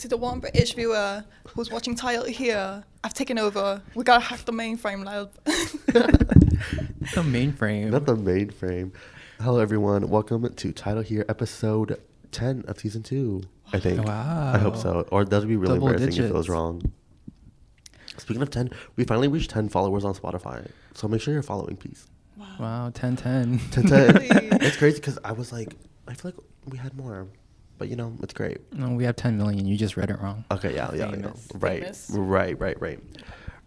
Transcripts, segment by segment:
to the one British viewer who's watching Tile here. I've taken over. We gotta hack the mainframe, love. The mainframe. Not the mainframe. Hello, everyone. Welcome to Title Here, episode 10 of season 2. I think. Wow. I hope so. Or that would be really Double embarrassing if it was digits. wrong. Speaking of 10, we finally reached 10 followers on Spotify. So make sure you're following, please. Wow, 10-10. 10. It's crazy because I was like, I feel like we had more. But, you know, it's great. No, we have 10 million. You just read it wrong. Okay, yeah. Famous. Right. Famous. Right.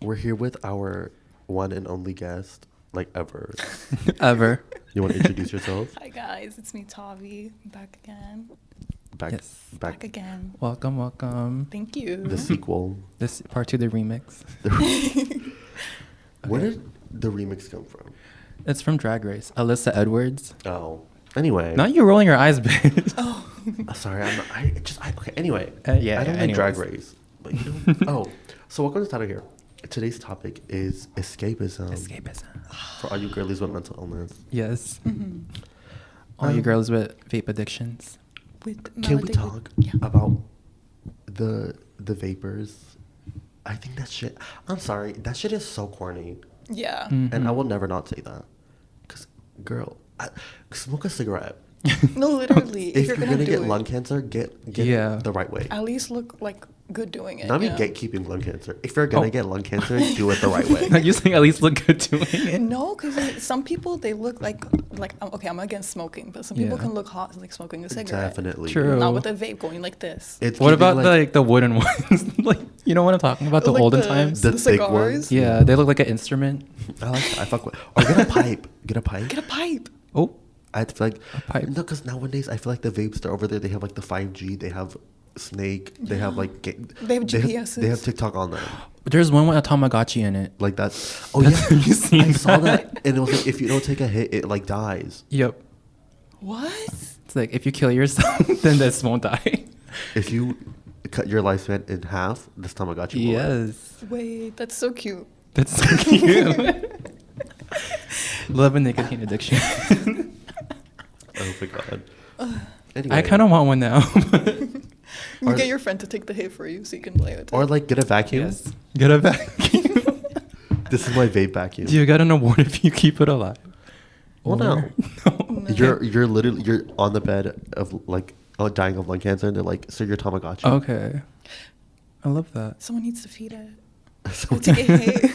We're here with our one and only guest, like ever. Ever. You want to introduce yourself? Hi guys, it's me Tavee. I'm back again. Yes. Back again. Welcome. Thank you. The sequel. This part 2, the remix. Where Okay. did the remix come from? It's from Drag Race. Alyssa Edwards. Oh. Anyway. Not you rolling your eyes, bitch. Oh. Sorry, okay, anyway. Yeah, I don't like anyways. Drag Race. But you know. Oh. So welcome to Title Here. Today's topic is escapism. Escapism. For all you girlies with mental illness. Yes. Mm-hmm. All you girls with vape addictions. With Can we melody- talk Yeah. about the vapors? I think that shit, I'm sorry, that shit is so corny. Yeah. Mm-hmm. And I will never not say that. Because, girl, smoke a cigarette. No, literally. If you're you're gonna gonna do get it, lung cancer, get Yeah. it the right way. at least look like good doing it. Not me you know? gatekeeping lung cancer. If you're gonna Oh. get lung cancer, do it the right way. Not you saying at least look good doing it. No, because some people they look like okay, I'm against smoking, but some people Yeah. can look hot like smoking a cigarette. Definitely. True. Not with a vape going like this. It's What giving, about the wooden ones? Like, you know what I'm talking about? The Like olden the- times? The the thick cigars? ones? Yeah, they look like an instrument. I like that. I fuck with. Or get a pipe. Get a pipe. Get a pipe. Oh, I feel like A pipe. No, because nowadays I feel like the vapes they're over there. They have like the 5G. They have Snake. They have like They have GPSs. They have TikTok on them. there's one with a Tamagotchi in it. Like that. Oh That's- yeah, have you seen I saw that? that, and it was like if you don't take a hit, it like dies. Yep. What? It's like if you kill yourself, then this won't die. If you cut your lifespan in half, this Tamagotchi will. Yes. Wait, that's so cute. That's so cute. Love and nicotine addiction. Oh my god. Anyway, I kind of want one now. You Or- get your friend to take the hit for you so you can play with it. Or like get a vacuum. Yes. Get a vacuum. This is my vape vacuum. Do you get an award if you keep it alive? Well, no. No. You're literally you're on the bed of like dying of lung cancer, and they're like, "So you're Tamagotchi." Okay. I love that. Someone needs to feed it. So- Or take a hit.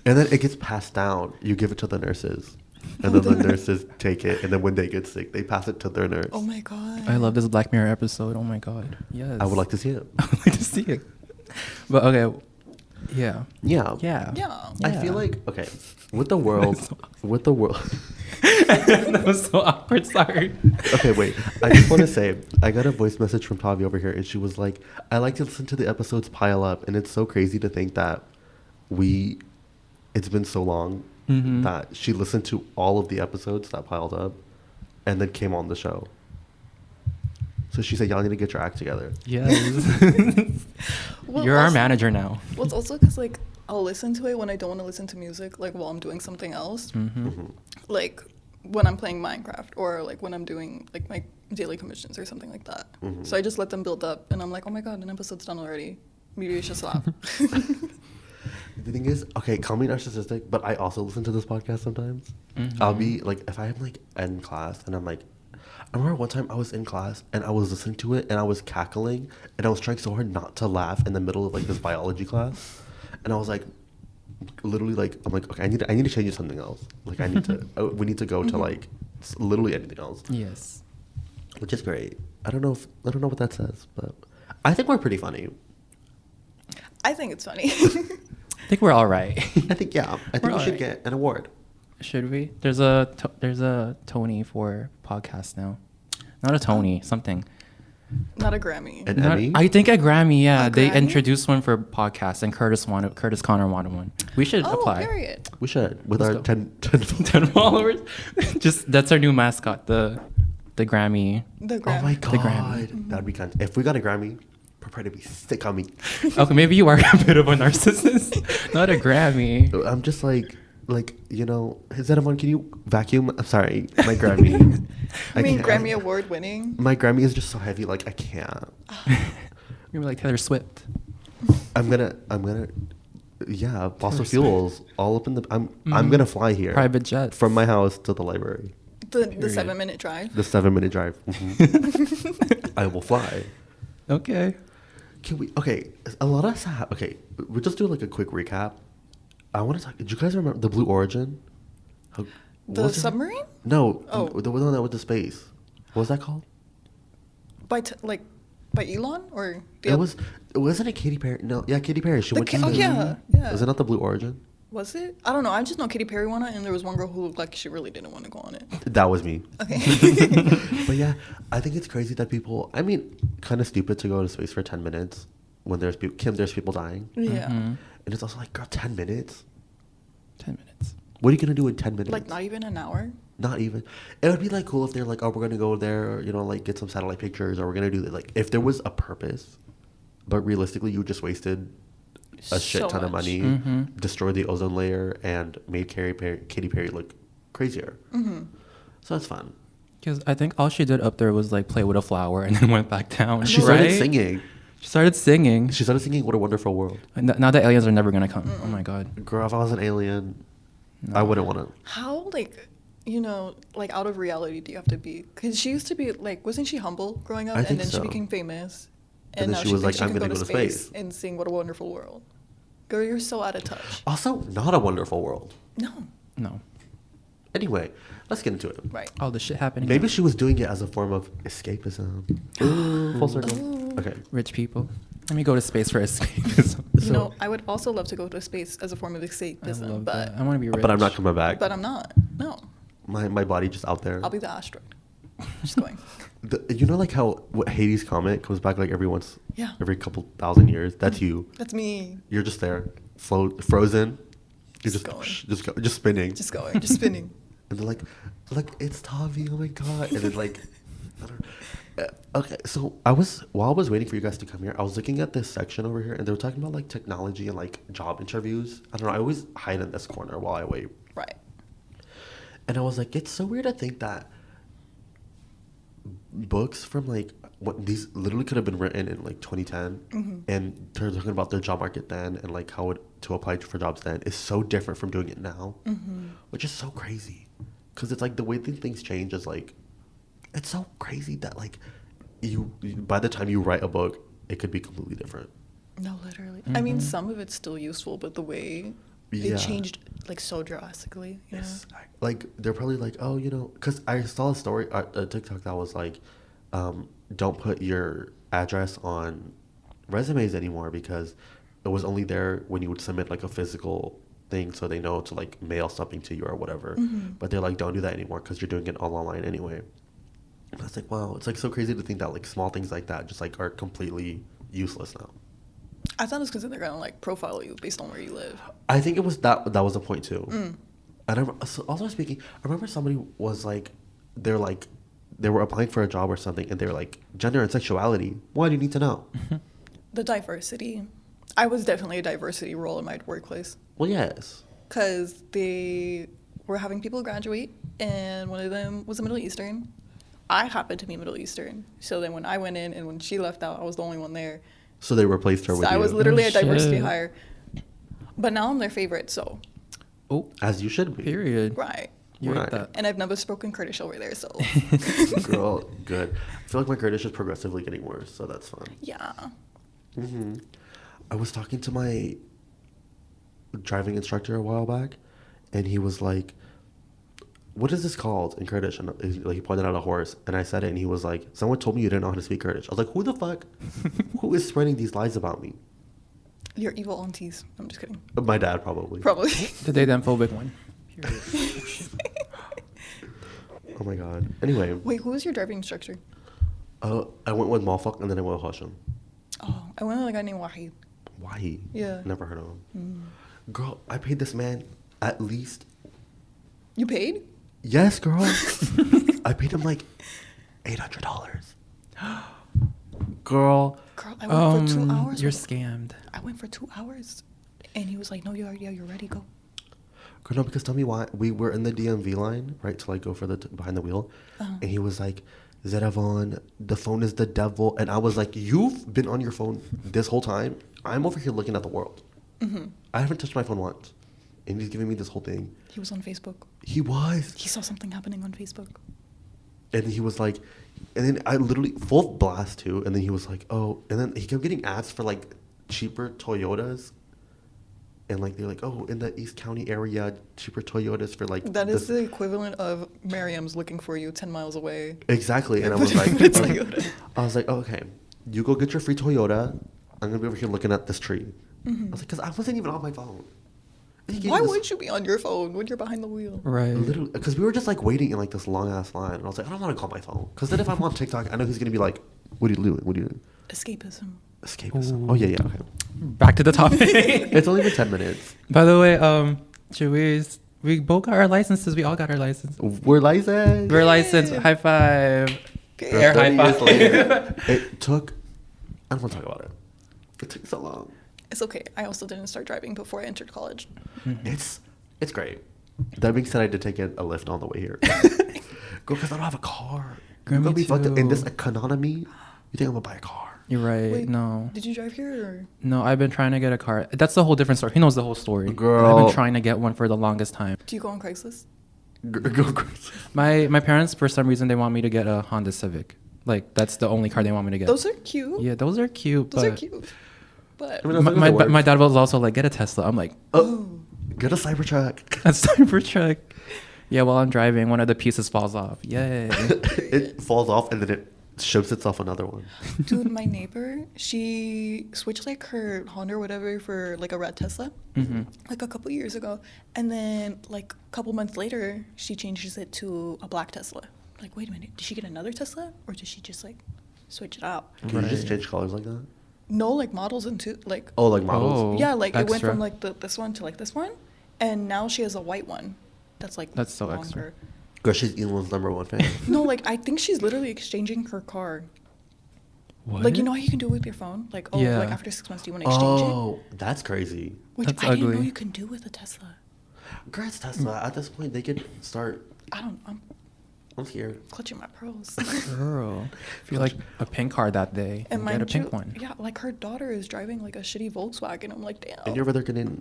And then it gets passed down. You give it to the nurses. And then the nurses take it. And then when they get sick, they pass it to their nurse. Oh my god. I love this Black Mirror episode. Oh my god. Yes. I would like to see it. I would like to see it. But okay. Yeah. Yeah. Yeah. Yeah. I feel like, okay, with the world, So with the world. That was so awkward. Sorry. Okay, wait. I just want to say, I got a voice message from Tavee over here. And she was like, I like to listen to the episodes pile up. And it's so crazy to think that it's been so long Mhm. that she listened to all of the episodes that piled up and then came on the show. So she said, y'all need to get your act together. Yes. Well, You're our also- manager now. Well, it's also because like I'll listen to it when I don't want to listen to music, like while I'm doing something else, Mm-hmm. Mhm. like when I'm playing Minecraft or like when I'm doing like my daily commissions or something like that. Mhm. So I just let them build up, and I'm like, oh my god, an episode's done already. Maybe I should stop. The thing is, okay, call me narcissistic, but I also listen to this podcast sometimes. Mhm. I'll be like, if I'm like in class and I'm like, I remember one time I was in class and I was listening to it and I was cackling and I was trying so hard not to laugh in the middle of like this biology class. And I was like, literally like, I'm like, okay, I need to change to something else. Like I need to, we need to go to like literally anything else, Yes. which is great. I don't know what that says, but I think we're pretty funny. I think it's funny. I think we're all right. I think, yeah, I think We're we should alright. get an award. Should we? There's a Tony for podcast now. Not a Tony, something. Not a Grammy. An Not- Emmy? I think a Grammy. Yeah, A they Grammy? introduced one for podcasts, and Curtis Connor wanted one. We should Oh, apply. period. We should, with Let's our go. 10 10 followers. Just that's our new mascot, the Grammy. The Oh Grammy. my The Grammy. god, that'd be kind. If we got a Grammy, prepare to be sick on me. Okay, maybe you are a bit of a narcissist. Not a Grammy. I'm just like you know, Zedamon, can you vacuum? I'm sorry, my Grammy. I mean, can't. Grammy award winning. My Grammy is just so heavy, like I can't. You're like Taylor Swift. I'm gonna, yeah, fossil Swift. fuels all up in the. I'm gonna fly here. Private jets. From my house to the library. The Period. 7-minute drive. The 7-minute drive. Mhm. I will fly. Okay. Can we? Okay, a lot of us. Okay, we'll just do like a quick recap. I want to talk. Did you guys remember the Blue Origin? How, what The was it? submarine? No, Oh. the one that went to space. What was that called? By Elon or Wasn't it Katy Perry? No, yeah, Katy Perry. She went to oh space. yeah. Was it not the Blue Origin? Was it? I don't know. I just know Katy Perry won it, and there was one girl who looked like she really didn't want to go on it. That was me. Okay. But yeah, I think it's crazy that people. I mean, kind of stupid to go to space for 10 minutes when there's people dying, Yeah. Mhm. and it's also like, girl, 10 minutes. 10 minutes. What are you gonna do in 10 minutes? Like not even an hour. Not even. It would be like cool if they're like, oh, we're gonna go there, like get some satellite pictures, or we're gonna do that. Like if there was a purpose, but realistically, you just wasted a shit So ton of much. money, Mhm. destroyed the ozone layer, and made Katy Perry look crazier. Mm-hmm. So that's fun. Because I think all she did up there was like play with a flower and then went back down. She right? started singing. She started singing. She started singing "What a Wonderful World." Now that aliens are never gonna come. Oh my god. Girl, if I was an alien, No. I wouldn't want to. How like out of reality do you have to be? Because she used to be like, wasn't she humble growing up, I and think then so. she became famous, And and then now she was like, thinks "I'm can gonna go to space." and sing "What a Wonderful World." Girl, you're so out of touch. Also, not a wonderful world. No. No. Anyway, let's get into it. Right. All the shit happening. Maybe she was doing it as a form of escapism. Ooh, full circle. Ooh. Okay. Rich people. Let me go to space for escapism. So- I would also love to go to space as a form of I escapism, love but that. I want to be rich. But I'm not coming back. I'm not. No. My body just out there. I'll be the asteroid. Just going. Like how what Hades' comet comes back like Yeah. every couple thousand years. That's you. That's me. You're just there, frozen. You're Just just going. just spinning. Just going. Just spinning. And they're like it's Tavee. Oh my god! And then like, I don't know. Okay, so while I was waiting for you guys to come here, I was looking at this section over here, and they were talking about like technology and like job interviews. I don't know. I always hide in this corner while I wait. Right. And I was like, it's so weird to think that books from like what these literally could have been written in like 2010, Mm-hmm. and they're talking about their job market then and like how to apply for jobs then is so different from doing it now, Mm-hmm. which is so crazy. Because it's like the way things change is like, it's so crazy that like you by the time you write a book, it could be completely different. No, literally. I mean, Mhm. some of it's still useful, but the way Yeah. it changed like so drastically. You know? Yes. Like they're probably like, oh, because I saw a story, a TikTok that was like, don't put your address on resumes anymore because it was only there when you would submit like a physical thing, so they know to like mail something to you or whatever. Mhm. But they're like, don't do that anymore because you're doing it all online anyway. And I was like, wow, it's like so crazy to think that like small things like that just like are completely useless now. I thought it's because they're gonna like profile you based on where you live. I think it was that was the point too. Mm. And also speaking, I remember somebody was like, they were applying for a job or something, and they were like, gender and sexuality. Why do you need to know? The diversity. I was definitely a diversity role in my workplace Well, yes. because they were having people graduate, and one of them was a Middle Eastern. I happened to be Middle Eastern, so then when I went in and when she left out, I was the only one there. So they replaced her So with I you. was literally Oh, a diversity shit. hire. But now I'm their favorite, so Oh, As you should be. period. right. You Right. right. That. And I've never spoken Kurdish over there, so Girl, good. I feel like my Kurdish is progressively getting worse, so that's fun. yeah. hmm I was talking to my driving instructor a while back, and he was like, what is this called in Kurdish? And he pointed out a horse, and I said it, and he was like, someone told me you didn't know how to speak Kurdish. I was like, who the fuck? Who is spreading these lies about me? Your evil aunties. I'm just kidding. My dad, probably. Probably. The Daydemphobic one. Period. Oh my god. Anyway, Wait, who was your driving instructor? I went with Malfak, and then I went with Hashim. Oh, I went with a guy named Wahid. Why? Yeah. Never heard of him. Mm. Girl, I paid this man at least. You paid? Yes, girl. I paid him like $800. Girl. Girl, I went for 2 hours. You're with- scammed. I went for 2 hours. And he was like, no, you're ready, go. Girl, no, because tell me why. We were in the DMV line, right, to like go for the behind the wheel. Uh-huh. And he was like, Zeravon, the phone is the devil. And I was like, you've been on your phone this whole time. I'm over here looking at the world. I haven't touched my phone once. And he's giving me this whole thing. He was on Facebook. He was. He saw something happening on Facebook. And he was like, and then I literally, full blast too. And then he was like, oh, and then he kept getting ads for like cheaper Toyotas. And like, they're like, oh, in the East County area, cheaper Toyotas for like. That is the equivalent of Miriam's looking for you 10 miles away. Exactly. And I was like, I was like, oh, okay, you go get your free Toyota. I'm going to be over here looking at this tree. I was like, because I wasn't even on my phone. Why would you be on your phone when you're behind the wheel? Right. Literally, because we were just like waiting in like this long ass line. And I was like, I don't want to call my phone. Because then if I'm on TikTok, I know he's going to be like, what are you doing? What are you doing? Escapism. Escapism. Oh, yeah, okay. Back to the topic. It's only been 10 minutes. By the way, we both got our licenses. We all got our license. We're licensed. We're licensed. High five. Okay. Air high 30 years five. later, it took, I don't want to talk about it. It took so long. It's okay. I also didn't start driving before I entered college. It's great. That being said, I did take a Lyft on the way here. Girl, because I don't have a car. Girl, I'm gonna me be fucked up in too. this economy. You think I'm gonna buy a car? You're right. Wait, No. Did you drive here? Or? No, I've been trying to get a car. That's the whole different story. He knows the whole story. Girl. I've been trying to get one for the longest time. Do you go on Craigslist? Go crazy. My parents, for some reason, they want me to get a Honda Civic. Like, that's the only car they want me to get. Those are cute. Yeah, those are cute. Those are but cute. But I mean, as long as it works. my dad was also like, get a Tesla. I'm like, Oh, get a Cybertruck. that's Cybertruck. Yeah, while I'm driving, one of the pieces falls off. Yay. It falls off and then it shows itself another one. dude, my neighbor, she switched like her Honda or whatever for like a red Tesla, like a couple years ago, and then like a couple months later, she changes it to a black Tesla. Like, wait a minute, did she get another Tesla or did she just like switch it out? Can you just Right. change colors like that? No, like models into like Oh, like models? Oh, yeah, like it went extra. from like this one to like this one, and now she has a white one. That's like That's so longer. extra. Girl, she's Elon's #1 fan. No, like I think she's literally exchanging her car. What? Like, you know how you can do it with your phone? Like, oh, Yeah. like after 6 months, do you want to exchange it? Oh, that's crazy. Which That's I didn't know ugly. you can do with a Tesla. Girl, it's Tesla. At this point, they could start. I'm I'm scared. clutching my pearls. Girl. If you like a pink car that day, And get a mind pink you, one. yeah, like her daughter is driving like a shitty Volkswagen. I'm like, damn. And you're rather gonna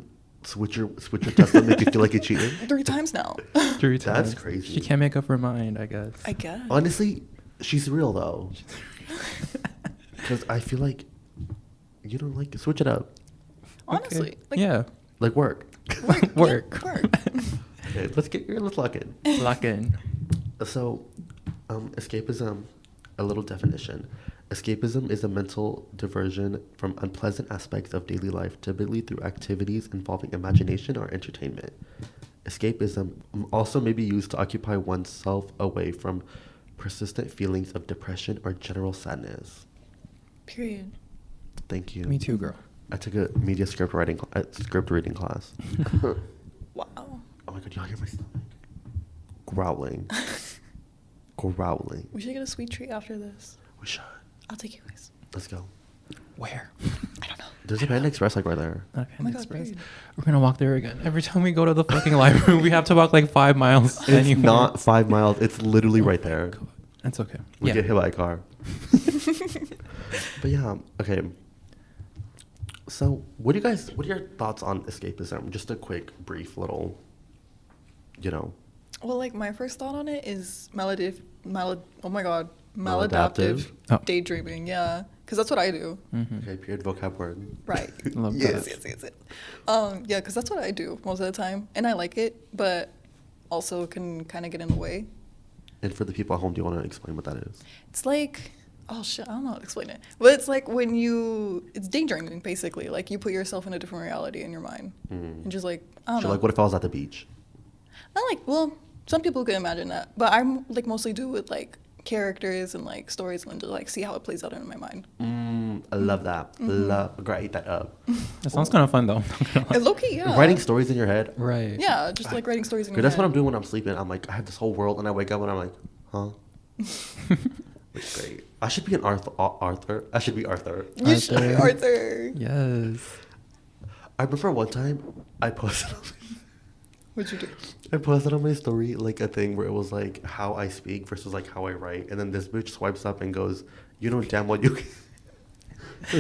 switch your Tesla, make you feel like you cheated. 3 times now. 3 That's times. crazy. She can't make up her mind, I guess. I guess. Honestly, she's real though. Because I feel like you don't like switch it up, Honestly. Okay. Like, Yeah. like work. Work. Yeah, work. Okay, let's lock in. Lock in. So, escapism, a little definition. Escapism is a mental diversion from unpleasant aspects of daily life, typically through activities involving imagination or entertainment. Escapism also may be used to occupy oneself away from persistent feelings of depression or general sadness. Period. Thank you. Me too, girl. I took a media script reading class. Wow. Oh my god, y'all hear my stomach growling. Growling. We should get a sweet treat after this. We should. I'll take you guys. Let's go. Where? I don't know. There's a Panda Express like right there. Okay, Oh my God, Express. period. We're gonna walk there again. Every time we go to the fucking library, we have to walk like 5 miles. It's anywhere. not 5 miles. It's literally right there. That's okay. We Yeah. get hit by a car. But yeah, okay. So, what are your thoughts on escapism? Just a quick, brief little, Well, like my first thought on it is maladaptive Maladaptive? Oh. daydreaming. Yeah, because that's what I do. Mhm. Okay, period vocab word. Right. Love yes, that. yes. Yeah, because that's what I do most of the time, and I like it, but also can kind of get in the way. And for the people at home, do you want to explain what that is? It's like, oh shit, I don't know how to explain it, but it's like it's daydreaming basically. Like you put yourself in a different reality in your mind, and just like I don't So, know. like, what if I was at the beach? Not like, well, some people can imagine that, but I'm like mostly do with like characters and like stories and just like see how it plays out in my mind. I love that. Love. Girl, I eat that up. That sounds kind of fun though. And low key, yeah. Writing stories in your head. Right. Yeah, just like writing stories in Girl, your that's what head. I'm doing when I'm sleeping. I'm like, I have this whole world, and I wake up and I'm like, huh? Which is great. I should be an Arthur. I should be Arthur. You should be Arthur. Arthur. Yes. I remember one time I posted. What'd you do? I posted on my story like a thing where it was like how I speak versus like how I write, and then this bitch swipes up and goes, "You know damn well you."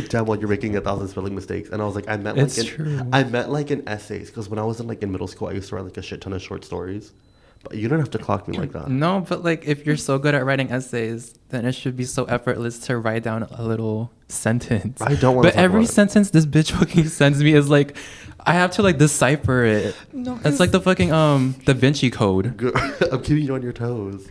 Damn well, you're making 1,000 spelling mistakes, and I was like, I meant It's like true. I meant like in essays, because when I was in middle school, I used to write like a shit ton of short stories, but you don't have to clock me like that. No, but like if you're so good at writing essays, then it should be so effortless to write down a little sentence. I don't want to. But every sentence this bitch fucking sends me is like, I have to like decipher it. No, It's like the fucking Da Vinci Code. I'm keeping you on your toes.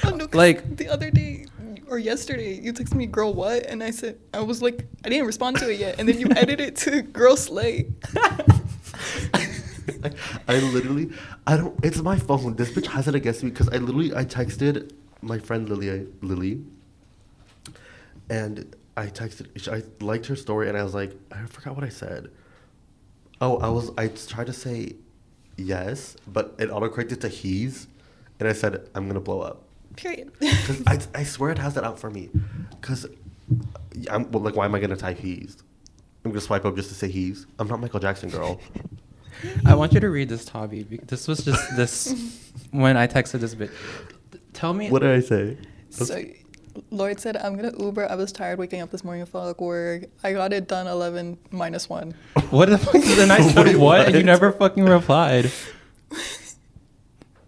Oh, no, 'cause Like- the other day or yesterday, you texted me, "Girl, what?" And I said, I was like, I didn't respond to it yet, and then you edited it to "Girl Slay." I literally, I don't. It's my phone. This bitch has it against me because I texted my friend Lily, and I liked her story, and I was like, I forgot what I said. Oh, I tried to say yes, but it autocorrected to he's, and I said I'm gonna blow up. Period. Because I swear it has that out for me. Because why am I gonna type he's? I'm gonna swipe up just to say he's. I'm not Michael Jackson, girl. I want you to read this, Tavee. This was just this when I texted this bitch. Tell me. What did I say? So, Lloyd said, "I'm gonna Uber. I was tired waking up this morning. Fuck work. I got it done 11 minus 1." What the fuck? And I said Wait, what? And you what? never fucking replied.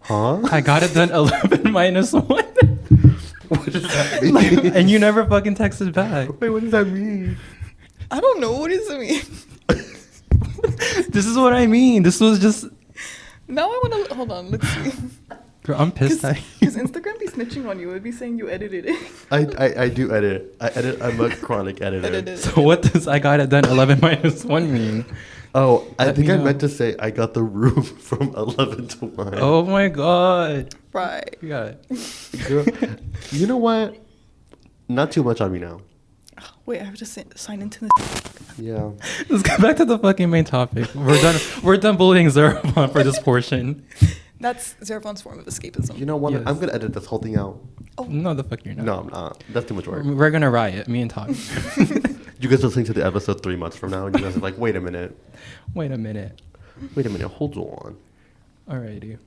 Huh? I got it done 11 minus 1. What does that mean? And you never fucking texted back. Wait, what does that mean? I don't know. What does it mean? This is what I mean. This was just. Now I want to hold on. Let's see. Girl, I'm pissed at you. Because Instagram be snitching on you. It'd be saying you edited it. I do edit. I'm a chronic editor. Edited. So what does I got it done 11 minus 1 mean? Oh, I Let think me I know. meant to say I got the room from 11 to 1. Oh my god. Right. You got it. Girl, you know what? Not too much on me now. Wait, I have to sign into this. Yeah. Let's get back to the fucking main topic. We're done bullying Zerafon for this portion. That's Zerafon's form of escapism. You know what? Yes. I'm going to edit this whole thing out. Oh. No, the fuck you're not. No, I'm not. That's too much work. We're gonna riot, me and Todd. You guys listening to the episode 3 months from now, and you guys are like, wait a minute. Wait a minute. Hold on. Alrighty.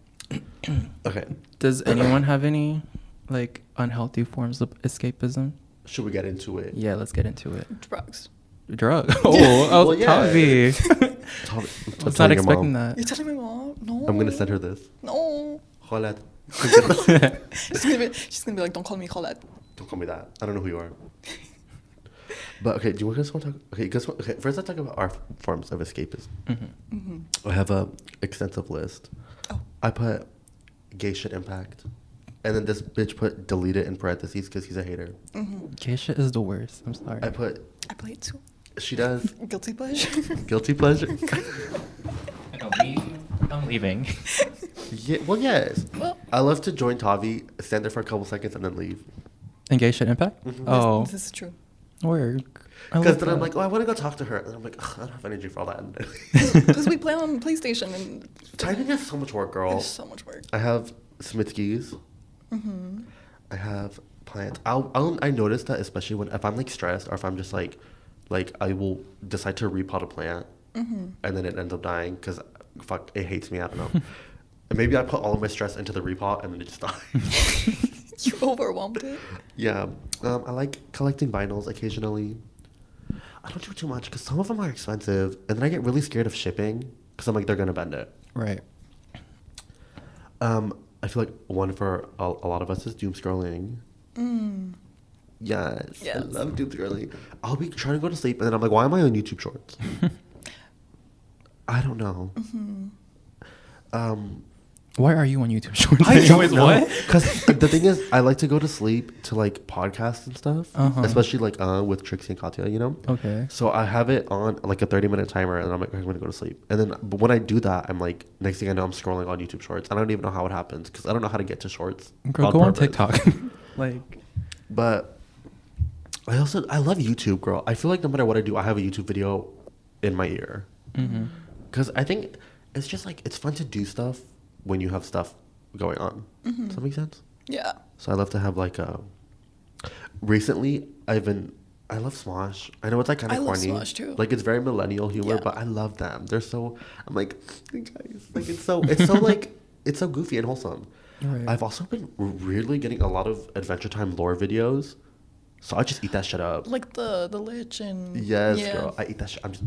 Okay. Does anyone have any like unhealthy forms of escapism? Should we get into it? Yeah, let's get into it. Drugs. Drug. Oh, Well, yeah. Tavee. Tom, I was not expecting that. You're telling my mom? No. I'm going to send her this. No. Khaled. She's gonna be like, "Don't call me Khaled." Don't call me that. I don't know who you are. But okay, do you guys want to talk? Okay, first let's talk about our forms of escapism. Mm-hmm. I have a extensive list. Oh. I put gay shit impact, and then this bitch put delete it in parentheses because he's a hater. Gay shit is the worst. I'm sorry. I put I play it too. she does Guilty pleasure. guilty pleasure. I'm leaving. Yeah, well, yes. Well, I love to join Tavee, stand there for a couple seconds, and then leave. And gay shit impact? Mhm. Oh, this is true. work. I Because love then I'm that. like, oh, I want to go talk to her, and I'm like, ugh, I don't have energy for all that. Because we play on PlayStation and Typing is so much work, girl. it's so much work. I have Smithskis. I have plants. I notice that especially if I'm like stressed or if I'm just like I will decide to repot a plant and then it ends up dying because fuck, it hates me. I don't know. And maybe I put all of my stress into the repot and then it just dies. You overwhelmed it. Yeah. I like collecting vinyls occasionally. I don't do too much because some of them are expensive and then I get really scared of shipping because I'm like, they're going to bend it. Right. I feel like one for a lot of us is doom scrolling. Yes. I Yes. love doom scrolling. I'll be trying to go to sleep and then I'm like, why am I on YouTube Shorts? I don't know. Why are you on YouTube Shorts? I don't Anyways, know. what? Because the thing is, I like to go to sleep to like podcasts and stuff, Uh-huh. especially like with Trixie and Katya, you know? Okay. So I have it on like a 30-minute timer and I'm like, I'm going to go to sleep. And then but when I do that, I'm like, next thing I know, I'm scrolling on YouTube Shorts. I don't even know how it happens because I don't know how to get to Shorts. Girl, go on purpose. TikTok. Like, But I love YouTube, girl. I feel like no matter what I do, I have a YouTube video in my ear. Because I think it's just like, it's fun to do stuff when you have stuff going on. Does that make sense? Yeah. So I love to have like recently I've been I love Smosh. I know it's like kind I of love corny. Smosh, too. Like it's very millennial humor, Yeah. but I love them. They're so. I'm like, "Hey, guys, like it's so like it's so goofy and wholesome. Right. I've also been weirdly getting a lot of Adventure Time lore videos, so I just eat that shit up. Like the Lich and Yes, yeah. girl, I eat that shit. I'm just,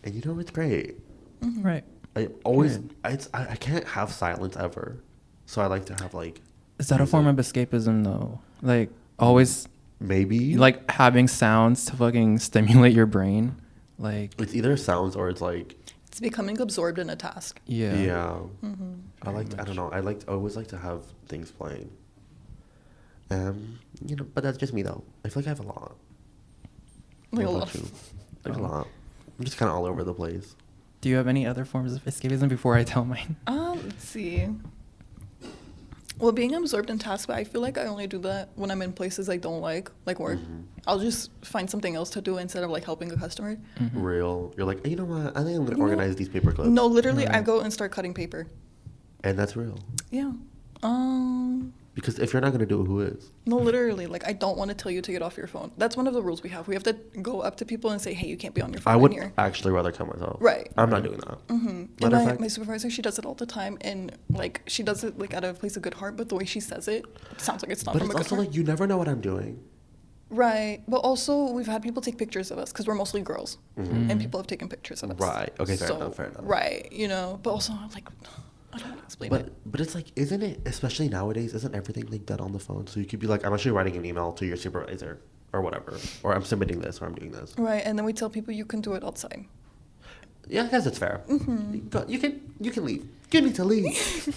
and you know it's great. Right. I always, Good. I can't have silence ever, so I like to have like. Is that a form of escapism though? Like always Maybe like having sounds to fucking stimulate your brain. Like it's either sounds or it's like It's becoming absorbed in a task. yeah. yeah. Mm-hmm. I like I don't know. I always like to have things playing. You know, but that's just me though. I feel like I have a lot. Like a What lot. about you? Like a lot. I'm just kind of all over the place. Do you have any other forms of escapism before I tell mine? Let's see. Well, being absorbed in tasks, but I feel like I only do that when I'm in places I don't like work. I'll just find something else to do instead of like helping a customer. Real. You're like, you know what? I think I'm gonna No. organize these paper clips. No, literally, I Right. go and start cutting paper. And that's real. Yeah. Because if you're not gonna do it, who is? No, literally, like I don't want to tell you to get off your phone. That's one of the rules we have. We have to go up to people and say, "Hey, you can't be on your phone I would in here." actually rather cut myself. Right. I'm not doing that. Mm-hmm. Matter And of fact, my supervisor, she does it all the time, and like she does it like out of a place of good heart, but the way she says it, it sounds like it's not but from it's a good also heart. like you never know what I'm doing. Right, but also we've had people take pictures of us because we're mostly girls, and people have taken pictures of us. Right. Okay, fair enough, fair enough. Right, you know, but also like I don't want to explain it. But it's like, isn't it? Especially nowadays, isn't everything like that on the phone? So you could be like, I'm actually writing an email to your supervisor or whatever, or I'm submitting this, or I'm doing this. Right, and then we tell people you can do it outside. Yeah, I guess it's fair. You can leave. You need to leave.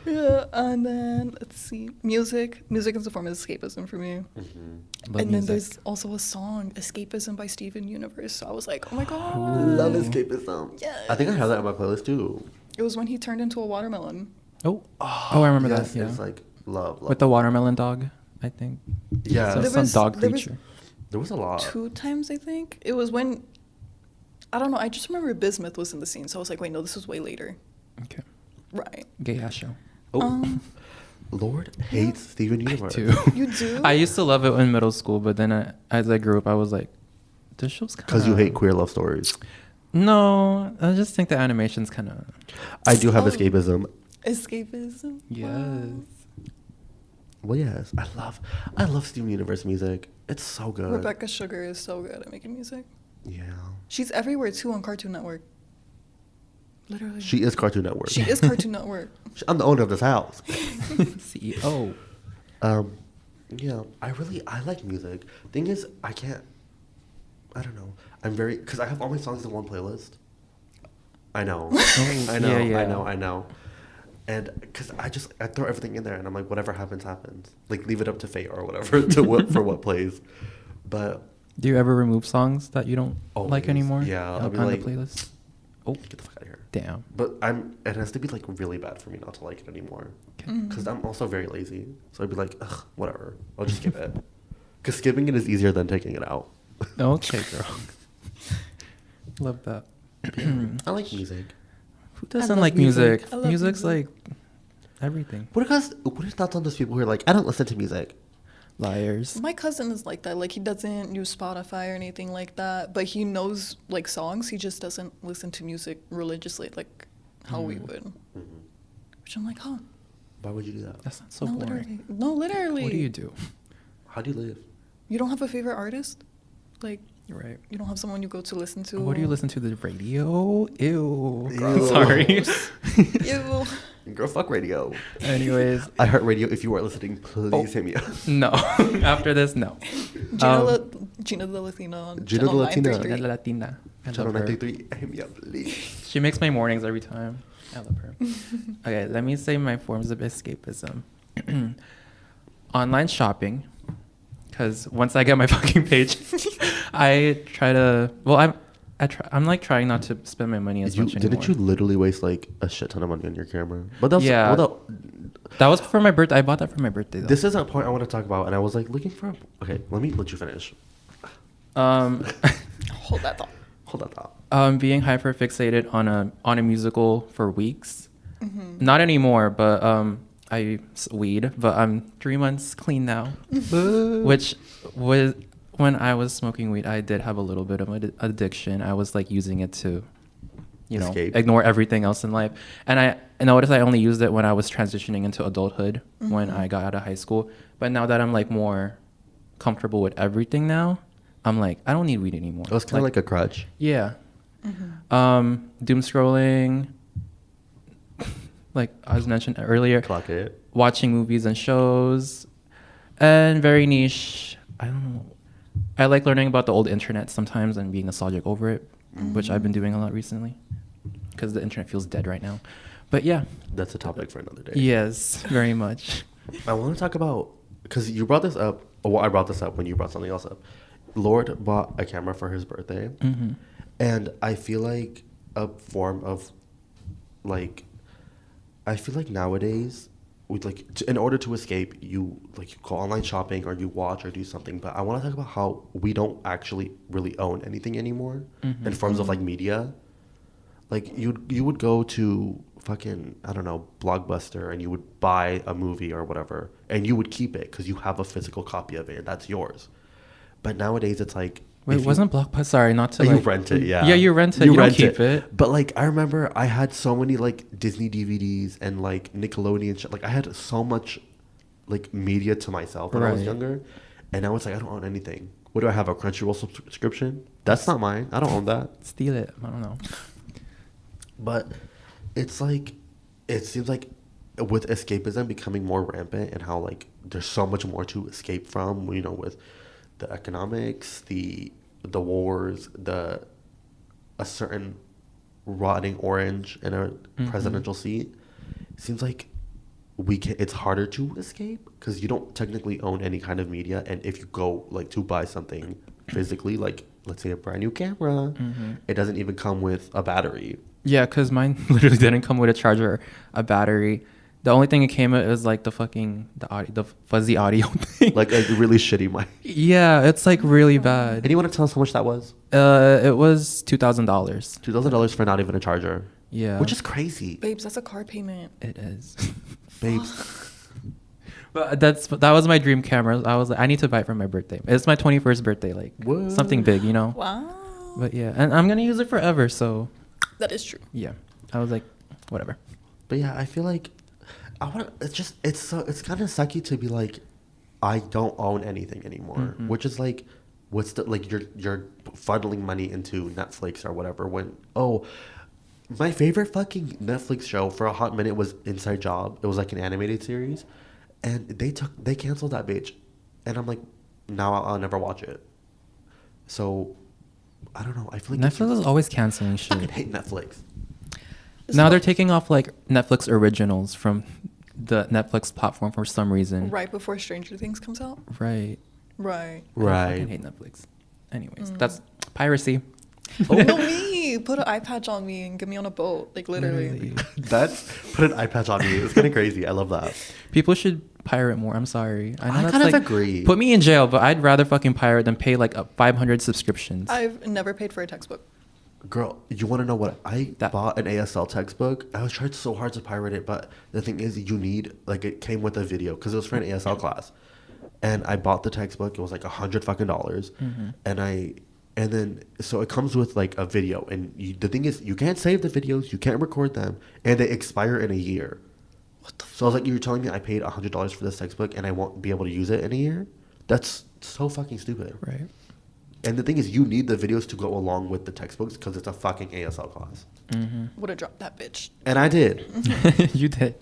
Yeah, and then let's see, music. Music is a form of escapism for me. Love and then music. there's also a song, "Escapism" by Steven Universe. So I was like, oh my god. Love escapism. Yes. I think I have that on my playlist too. It was when he turned into a watermelon. Oh, I remember Yes, that. Yeah, it's like love. with the watermelon dog, I think. Yeah. So There some was- dog there was- creature. There was a lot. 2 times, I think. It was when, I don't know, I just remember Bismuth was in the scene. So I was like, wait, no, this was way later. Okay, Right. gay ass show. Oh, Um, Lord hates Steven Universe. Too. You do? I used to love it in middle school, but then as I grew up, I was like, this show's kind of. Because you hate queer love stories. No, I just think the animation's kind of. I do have Oh. escapism. Escapism? Yes. Wow. Well, yes, I love Steven Universe music. It's so good. Rebecca Sugar is so good at making music. Yeah. She's everywhere too on Cartoon Network. Literally. She is Cartoon Network. She is Cartoon Network. I'm the owner of this house. CEO. Yeah, I like music. Thing is, I don't know. Because I have all my songs in one playlist. I know. I know, yeah. I know. And because I throw everything in there and I'm like, whatever happens, happens. Like, leave it up to fate or whatever for what plays. But. Do you ever remove songs that you don't like Always. anymore? Yeah, I'll on be the like- playlist. Oh, Get the fuck out of here. damn. But it has to be like really bad for me not to like it anymore. Mhm. Because I'm also very lazy. So I'd be like, ugh, whatever. I'll just skip it. Because skipping it is easier than taking it out. Okay, girl. Love that. I like music. Who I doesn't love like music. music? I love Music's music. like everything. What are your thoughts on those people who are like, I don't listen to music? Liars. My cousin is like that. Like, he doesn't use Spotify or anything like that, but he knows like songs. He just doesn't listen to music religiously like how we would. Mm-hmm. Which I'm like, huh? Why would you do that? That's not so no, boring. literally. No, literally. What do you do? How do you live? You don't have a favorite artist? Like, You're right. you don't have someone you go to listen to? What do you listen to? The radio? Ew. Ew. Sorry. Ew. Girl, fuck radio. Anyways, I heart radio. If you are listening, please hit me up. no. After this, no. Gina the Latina on Gina the Channel Latina. 933. La Latina. I Channel love her. 933, hit me up, please. She makes my mornings every time. I love her. Okay, let me say my forms of escapism. Online shopping, because once I get my fucking page, I try to. Well, I'm like trying not to spend my money as much anymore. Didn't you literally waste like a shit ton of money on your camera? But that's Yeah. That was for my birthday. I bought that for my birthday. Though. This is a point I want to talk about, and I was like looking for. Okay, let you finish. Hold that thought. Hold that thought. Being hyper fixated on a musical for weeks. Not anymore, but weed, but I'm 3 months clean now. Which was when I was smoking weed, I did have a little bit of an addiction. I was like using it to, Escape. ignore everything else in life. And I noticed I only used it when I was transitioning into adulthood, when I got out of high school. But now that I'm like more comfortable with everything now, I'm like, I don't need weed anymore. It was kind of like a crutch. Yeah. Doom scrolling, like I was mentioned earlier. Clock it. Watching movies and shows, and very niche. I don't know. I like learning about the old internet sometimes and being nostalgic over it, which I've been doing a lot recently, because the internet feels dead right now. But yeah, That's a topic for another day. yes, very much. I want to talk about, because you brought this up, or I brought this up when you brought something else up. Lord bought a camera for his birthday, and I feel like a form of, like, I feel like nowadays, with like, in order to escape, you go online shopping or you watch or do something. But I want to talk about how we don't actually really own anything anymore in forms of like media. Like you would go to fucking, I don't know, Blockbuster, and you would buy a movie or whatever, and you would keep it because you have a physical copy of it and that's yours. But nowadays it's like, Wait, wasn't Blockbuster? Sorry, not to you like, rent it, yeah. Yeah, you rent it. You don't keep it. But like, I remember I had so many like Disney DVDs and like Nickelodeon shit. Like I had so much like media to myself when I was younger, and now it's like I don't own anything. What do I have? A Crunchyroll subscription? That's not mine. I don't own that. Steal it. I don't know. But it's like, it seems like with escapism becoming more rampant and how like there's so much more to escape from, with the economics, the wars, a certain rotting orange in a presidential seat. It seems like it's harder to escape because you don't technically own any kind of media, and if you go like to buy something physically, like let's say a brand new camera, it doesn't even come with a battery. Yeah, because mine literally didn't come with a charger, a battery. The only thing it came with was like the fuzzy audio thing. Like a really shitty mic. Yeah, it's like really bad. And you want to tell us how much that was? It was $2,000. $2,000 for not even a charger. Yeah. Which is crazy. Babes, that's a car payment. It is. Babes. But that was my dream camera. I was like, I need to buy it for my birthday. It's my 21st birthday, like something big, Wow. But yeah, and I'm gonna use it forever, so. That is true. Yeah, I was like, whatever. But yeah, I feel like it's kind of sucky to be like, I don't own anything anymore, which is like, what's the like you're funneling money into Netflix or whatever. When my favorite fucking Netflix show for a hot minute was Inside Job. It was like an animated series, and they canceled that bitch, and I'm like, now I'll never watch it. So I don't know. I feel like Netflix is always canceling shit. I fucking hate Netflix. Now they're taking off like Netflix originals from the Netflix platform for some reason. Right before Stranger Things comes out. Right. Right. I fucking hate Netflix. Anyways, that's piracy. Oh no, me! Put an eye patch on me and get me on a boat, like literally. That's put an eye patch on you. It's kind of crazy. I love that. People should pirate more. I'm sorry. I know I that's, kind of like, agree. Put me in jail, but I'd rather fucking pirate than pay like 500 subscriptions. I've never paid for a textbook. Girl, you want to know what? I bought an ASL textbook. I was trying so hard to pirate it, but the thing is, you need, like, it came with a video because it was for an ASL class. And I bought the textbook. It was like $100 fucking. And then, so it comes with like a video. And the thing is, you can't save the videos, you can't record them, and they expire in a year. What the So I was like, you're telling me I paid $100 for this textbook and I won't be able to use it in a year? That's so fucking stupid. Right. And the thing is, you need the videos to go along with the textbooks because it's a fucking ASL class. Would have dropped that bitch. And I did. You did.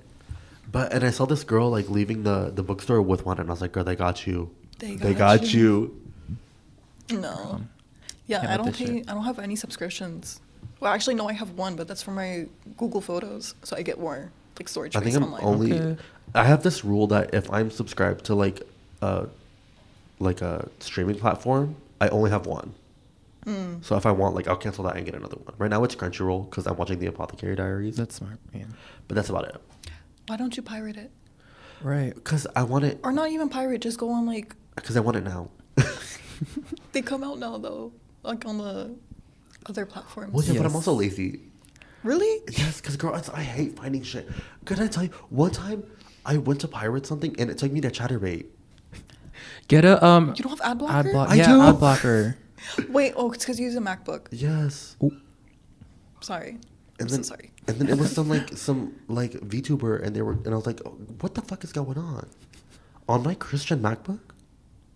And I saw this girl like leaving the bookstore with one, and I was like, girl, they got you. They got you. No. Yeah, I don't pay. I don't have any subscriptions. Well, actually, no, I have one, but that's for my Google Photos, so I get more like storage space online. Only. I have this rule that if I'm subscribed to like a streaming platform, I only have one. So if I want, like, I'll cancel that and get another one. Right now it's Crunchyroll because I'm watching The Apothecary Diaries. That's smart, yeah. But that's about it. Why don't you pirate it? Right. Because I want it. Or not even pirate, just go on like. Because I want it now. They come out now though, like on the other platforms. Well, yeah, but I'm also lazy. Really? Yes, because girl, I hate finding shit. Could I tell you one time I went to pirate something and it took me to Chatterbait. Get a You don't have ad blocker? I yeah, do. ad blocker. Wait, oh, it's because you use a MacBook. Yes. Ooh. Sorry. And I'm then, so sorry. And then it was some VTuber, and I was like, oh, what the fuck is going on my Christian MacBook?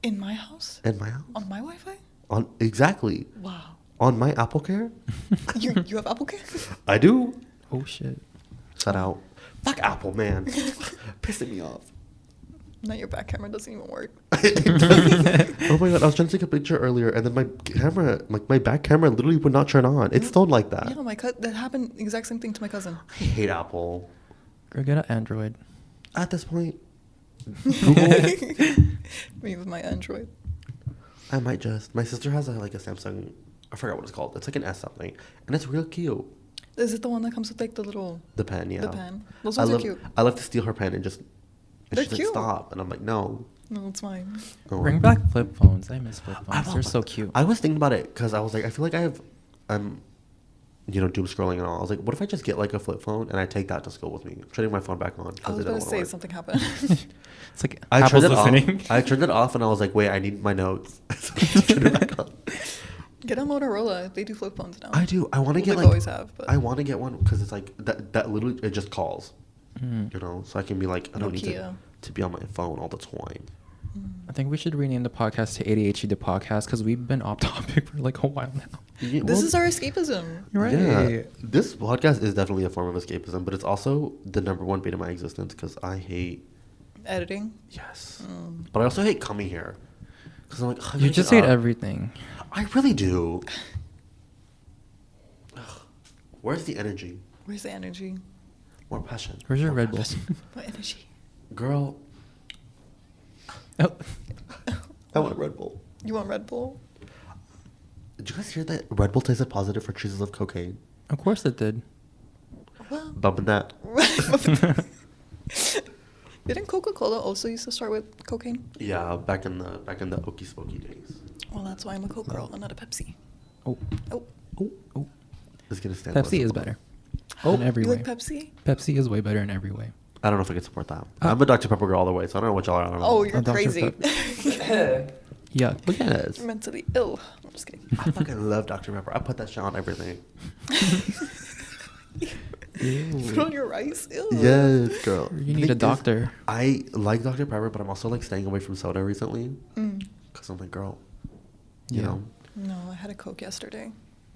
In my house? In my house? On my Wi-Fi? On exactly. Wow. On my Apple Care? You have Apple Care? I do. Oh shit. Shut out. Fuck Apple, man. Pissing me off. Now your back camera doesn't even work. Oh my god, I was trying to take a picture earlier, and then my camera, like my back camera, literally would not turn on. It's still like that. Yeah, that happened exact same thing to my cousin. I hate Apple. Go get an Android. At this point, Me with my Android. I might just. My sister has a Samsung. I forgot what it's called. It's like an S something, and it's real cute. Is it the one that comes with like the little The pen, yeah. the pen? Those ones are cute. I love to steal her pen and just. And They're she's cute. like, stop, and I'm like, no. No, it's mine. Oh. Bring back flip phones. I miss flip I phones. want They're one. so cute. I was thinking about it because I was like, I feel like I'm doom scrolling and all. I was like, what if I just get like a flip phone and I take that to school with me? I'm turning my phone back on. I was about to say something happened. It's like I Apple's turned it listening. off. I turned it off and I was like, wait, I need my notes. So I turned it back on. Get a Motorola. They do flip phones now. I do. I want to Well, get they've like. always have, but- I want to get one because it's like that literally it just calls. Mm. You know, so I can be like, I don't need Nokia. to be on my phone all the time. I think we should rename the podcast to ADHD the podcast because we've been off topic for like a while now. Yeah, This well, is our escapism. Right. Yeah, this podcast is definitely a form of escapism, but it's also the number one bait of my existence because I hate. Editing. Yes, but I also hate coming here because I'm like, "Ugh, I You gotta just get hate up." everything. I really do. Ugh. Where's the energy? Where's the energy? More passion. Where's your More Red Bull? passion. What energy? Girl, Oh. I want a Red Bull. You want Red Bull? Did you guys hear that Red Bull tested positive for traces of cocaine? Of course it did. Well, Bumping that. didn't Coca-Cola also used to start with cocaine? Yeah, back in the Okie Smoky days. Well, that's why I'm a Coke girl and not a Pepsi. Oh. Oh, Oh, oh. It's gonna stand. Pepsi is by better. Oh, in every you way. like Pepsi? Pepsi is way better in every way. I don't know if I can support that. I'm a Dr. Pepper girl all the way, so I don't know what y'all are. Oh, you're Dr. crazy. Yuck. Look at this. Mentally ill. I'm just kidding. I fucking love Dr. Pepper. I put that shit on everything. Put on your rice. Ew. Yes, girl. You The need a thing is, doctor. I like Dr. Pepper, but I'm also like staying away from soda recently. Mm. Because I'm like, girl, you Yeah. know. No, I had a Coke yesterday.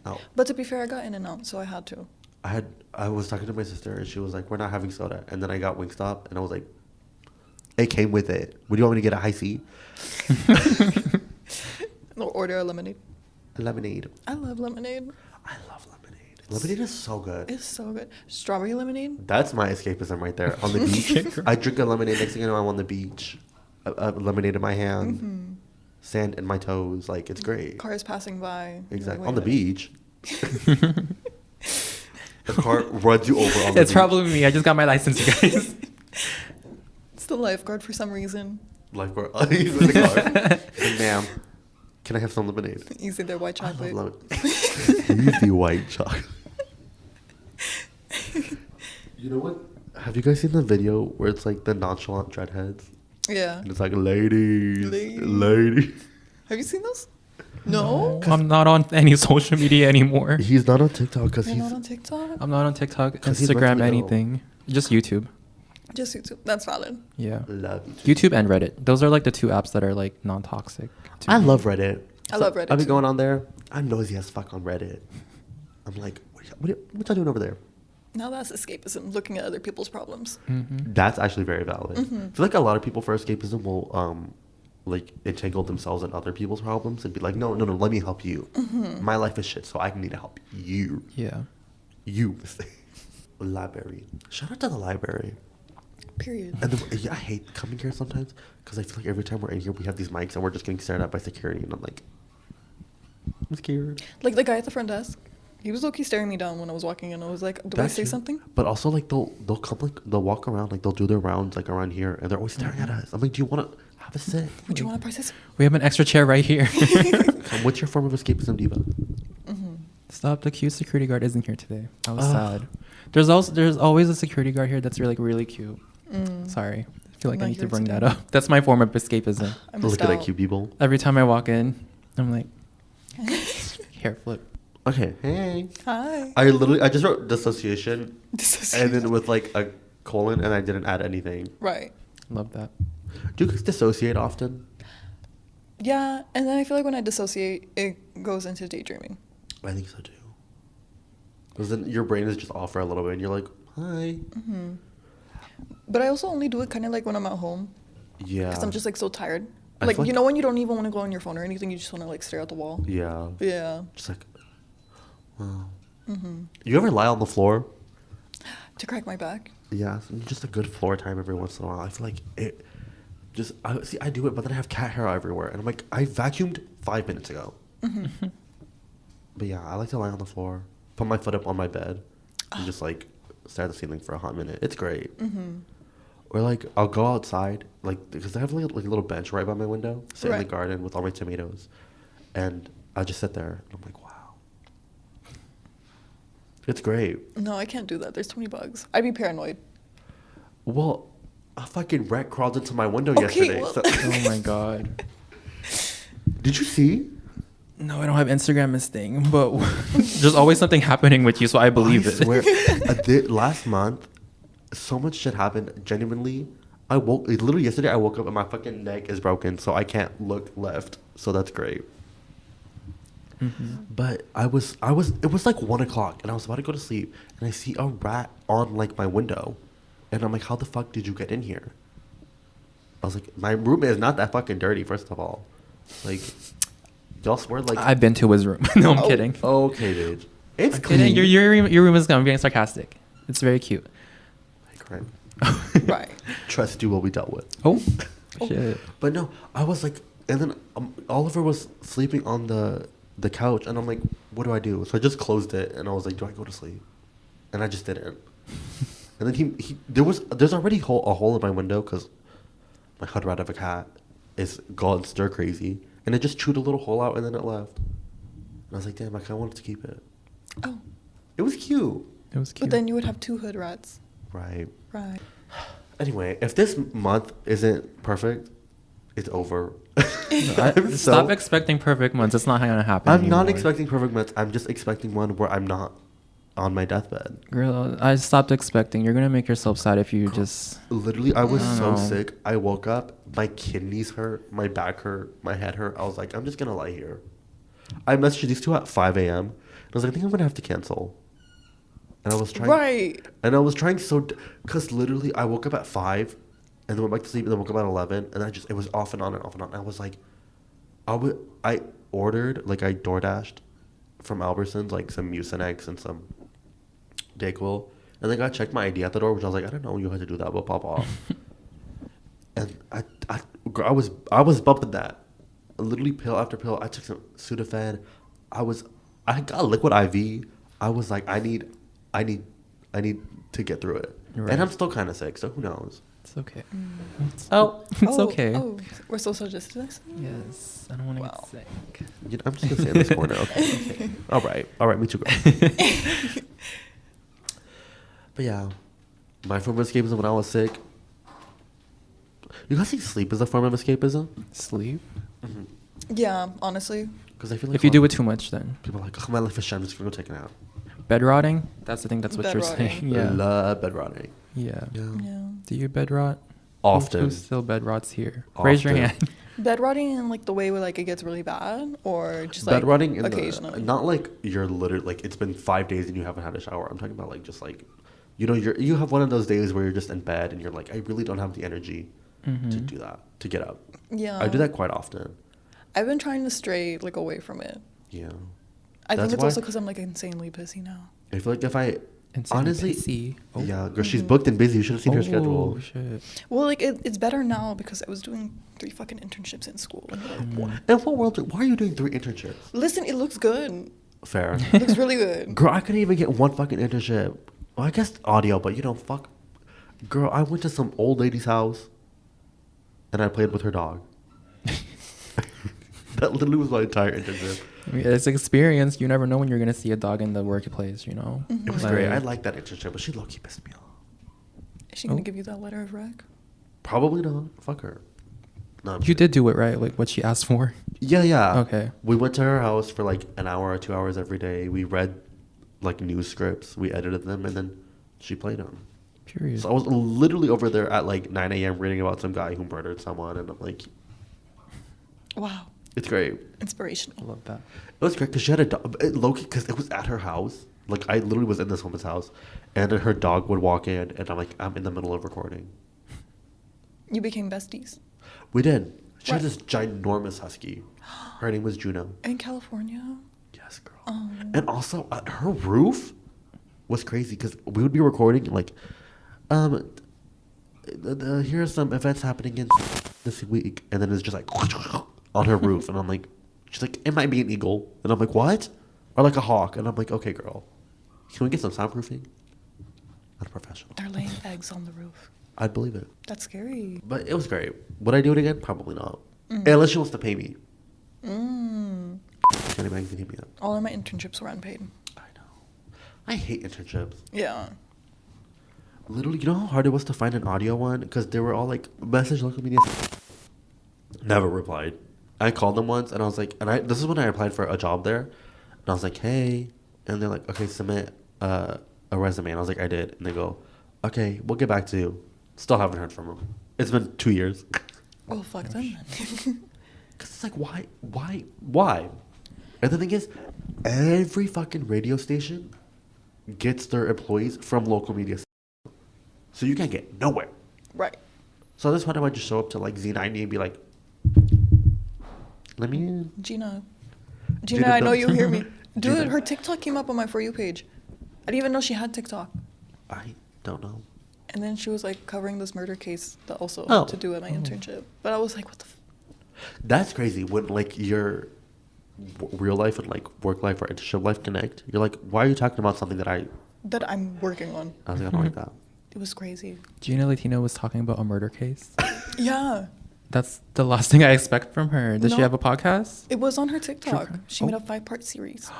Oh. But to be fair, I got in and out, so I had to. I was talking to my sister and she was like, we're not having soda. And then I got Wingstop and I was like, it came with it. Would you want me to get a high C? Or order a lemonade. Lemonade. I love lemonade. I love lemonade. Lemonade is so good. It's so good. Strawberry lemonade. That's my escapism right there. On the beach, I drink a lemonade. Next thing I know, I'm on the beach. A lemonade in my hand, Mm-hmm. sand in my toes. Like, it's great. Cars passing by. You're Exactly. like, On the wait a minute. beach. The car runs you over on the It's beach. probably me. I just got my license, you guys. It's the lifeguard for some reason. Lifeguard. He's in the car. He's like, ma'am, can I have some lemonade? Easy their white I chocolate. love lemonade. Easy white chocolate. You know what? Have you guys seen the video where it's like the nonchalant dreadheads? Yeah. And it's like, ladies, Ladies. ladies. Have you seen those? No. I'm not on any social media anymore. He's not on TikTok because You're he's. not on TikTok? I'm not on TikTok, 'Cause he's Instagram, mentally ill. anything. Just YouTube. Just YouTube. That's valid. Yeah. Love you. YouTube and Reddit. Those are like the two apps that are like non-toxic. to I me. love Reddit. I love Reddit I've been too. going on there. I'm nosy as fuck on Reddit. I'm like, what y'all doing over there? Now that's escapism, looking at other people's problems. Mhm. That's actually very valid. Mm-hmm. I feel like a lot of people for escapism will like entangle themselves in other people's problems and be like, no, let me help you. Mm-hmm. My life is shit, so I need to help you. Yeah. You. Library. Shout out to the library. Period. And I hate coming here sometimes because I feel like every time we're in here, we have these mics and we're just getting stared at by security, and I'm like, I'm scared. Like the guy at the front desk. He was low-key staring me down when I was walking in. I was like, do I That say too. something? But also, like, they'll come, like, they'll walk around, like, they'll do their rounds, like, around here, and they're always staring at us. I'm like, do you want to have a sit? Would you want to process? We have an extra chair right here. What's your form of escapism, Diva? Mm-hmm. Stop. The cute security guard isn't here today. I was sad. There's always a security guard here that's really cute. Sorry. I feel like Not I need to here bring today. that up. That's my form of escapism. I missed Look at out. IQ people. Every time I walk in, I'm like, hair flip. Okay, hey. Hi. I just wrote dissociation Dissociation. and then with like a colon and I didn't add anything. Right. Love that. Do you guys dissociate often? Yeah, and then I feel like when I dissociate, it goes into daydreaming. I think so too. Because then your brain is just off for a little bit and you're like, hi. Hmm. But I also only do it kind of like when I'm at home. Yeah. Because I'm just like so tired. I Like, feel you like- know when you don't even want to go on your phone or anything, you just want to like stare at the wall. Yeah. Yeah. Just like, wow. Hmm. You ever lie on the floor? To crack my back. Yeah, just a good floor time every once in a while. I feel like it just, I do it, but then I have cat hair everywhere. And I'm like, I vacuumed 5 minutes ago. Mm-hmm. But yeah, I like to lie on the floor, put my foot up on my bed, and just like stare at the ceiling for a hot minute. It's great. Mm-hmm. Or like, I'll go outside, like, because I have like a little bench right by my window, sit in Right. the garden with all my tomatoes. And I just sit there, and I'm like, wow. It's great. No, I can't do that. There's too many bugs. I'd be paranoid. Well, a fucking rat crawled into my window Okay, yesterday. well- So Oh my God. did you see? No, I don't have Instagram as thing, but there's always something happening with you, so I believe I it. swear, last month, so much shit happened. Genuinely, literally yesterday, I woke up and my fucking neck is broken, so I can't look left. So that's great. Mhm. But it was like 1 o'clock, and I was about to go to sleep, and I see a rat on like my window, and I'm like, how the fuck did you get in here? I was like, my room is not that fucking dirty, first of all. Like, y'all swear like. I've been to his room. No, I'm Oh. kidding. Okay, bitch. It's I'm clean. kidding. Your room is gone. I'm being sarcastic. It's very cute. Like, right. Right. Trust you will be dealt with. Oh, Oh. shit. But no, I was like, and then Oliver was sleeping on the couch, and I'm like, what do I do? So I just closed it, and I was like, do I go to sleep? And I just didn't. And then there's already a hole in my window because my hood rat of a cat is gone stir crazy, and it just chewed a little hole out, and then it left. And I was like, damn, I kind of wanted to keep it. Oh. It was cute. It was cute. But then you would have 2 hood rats. Right. Right. Anyway, if this month isn't perfect, it's over. I'm Stop so- expecting perfect months. It's not gonna happen. I'm not anymore. expecting perfect months. I'm just expecting one where I'm not on my deathbed. Girl, I stopped expecting. You're gonna make yourself sad if you just. Literally, I was I so don't know. sick. I woke up, my kidneys hurt, my back hurt, my head hurt. I was like, I'm just gonna lie here. I messaged these two at 5 a.m. And I was like, I think I'm gonna have to cancel. And I was trying. Right. And I was trying because literally I woke up at 5, and then went back to sleep, and then woke up at 11, and it was off and on and off and on. I was like, I ordered, like I DoorDashed from Albertsons, like some Mucinex and some Dayquil, and then I checked my ID at the door, which I was like, I don't know you had to do that, but pop off. And I was bumping that, literally pill after pill. I took some Sudafed. I got a liquid IV. I was like, I need to get through it, Right. and I'm still kind of sick, so who knows? It's okay. Oh, it's Oh, okay. Oh, we're social justice. Yes, I don't want to Wow. get sick. You know, I'm just gonna stay in this corner. Okay. All right. Me too, girl. But yeah, my form of escapism when I was sick. You guys think sleep is a form of escapism? Sleep. Yeah, honestly. Because I feel like If you do it too much, then people are like, oh, my life is shit. I'm just gonna go take a nap. bed rotting. That's the thing. That's what Bed you're rotting. saying. I Yeah. love bed rotting. Yeah. Yeah. Do you bed rot? Often. Who still bed rots here? Raise your Often. hand. Bed rotting in like the way where like it gets really bad, or just Bed like rotting in occasionally. not like you're literally like it's been 5 days and you haven't had a shower. I'm talking about like just like, you know, you have one of those days where you're just in bed and you're like, I really don't have the energy to Mhm. do that, to get up. Yeah. I do that quite often. I've been trying to stray like away from it. Yeah. I That's think it's why- also because I'm like insanely busy now. I feel like if I Insanely honestly, busy. Oh. yeah, girl, she's booked and busy. You should have seen her schedule. Oh shit. Well, like it's better now because I was doing 3 fucking internships in school. And, like, In what world? Why are you doing 3 internships? listen, it looks good. Fair. It looks really good. Girl, I couldn't even get one fucking internship. Well, I guess audio, but you know, fuck. Girl, I went to some old lady's house, and I played with her dog. That literally was my entire internship. I mean, it's experience. You never know when you're gonna see a dog in the workplace. You know. It was Like, great. I liked that internship, but she low-key pissed me off. Is she gonna give you that letter of rec? Probably not. Fuck her. No, I'm You kidding. did do it, right? Like what she asked for. Yeah. Okay. We went to her house for like an hour or 2 hours every day. We read like news scripts. We edited them, and then she played them. Period. So I was literally over there at like 9 a.m. reading about some guy who murdered someone, and I'm like, Wow. it's great. I Inspirational. love that. It was great because she had a dog. Loki, because it was at her house. Like, I literally was in this woman's house, and then her dog would walk in, and I'm like, I'm in the middle of recording. You became besties. We did. She had Right. this ginormous husky. Her name was Juno. In California? Yes, girl. Oh. And also, her roof was crazy because we would be recording, like, here are some events happening in this week, and then it's just like on her roof, and I'm like, she's like, it might be an eagle, and I'm like, what? Or like a hawk, and I'm like, okay, girl, can we get some soundproofing? Not a professional. They're laying eggs on the roof. I'd believe it, That's scary. but it was great. Would I do it again? Probably not, unless she wants to pay me. Jenny Magazine hit me up. All of my internships were unpaid. I know. I hate internships. Yeah. Literally, you know how hard it was to find an audio one? Because they were all like, message local media. Never replied. I called them once, and I was like, this is when I applied for a job there. And I was like, hey. And they're like, okay, submit a resume. And I was like, I did. And they go, okay, we'll get back to you. Still haven't heard from them. It's been 2 years. Well, fuck them then. Because it's like, why? And the thing is, every fucking radio station gets their employees from local media. So you can't get nowhere. Right. So this one I might just show up to like Z90 and be like, let me in. Gina, Gina, I know don't- you hear me. Dude, Gina. her TikTok came up on my For You page. I didn't even know she had TikTok. I don't know. And then she was like covering this murder case that also Oh. had to do with my internship. But I was like, what the That's crazy when like your real life and like work life or internship life connect. You're like, why are you talking about something that that I'm working on. I was like, I don't like that. It was crazy. Gina Latino was talking about a murder case. Yeah. That's the last thing I expect from her. Does she No. have a podcast? It was on her TikTok. crime? She made Oh. a 5-part series.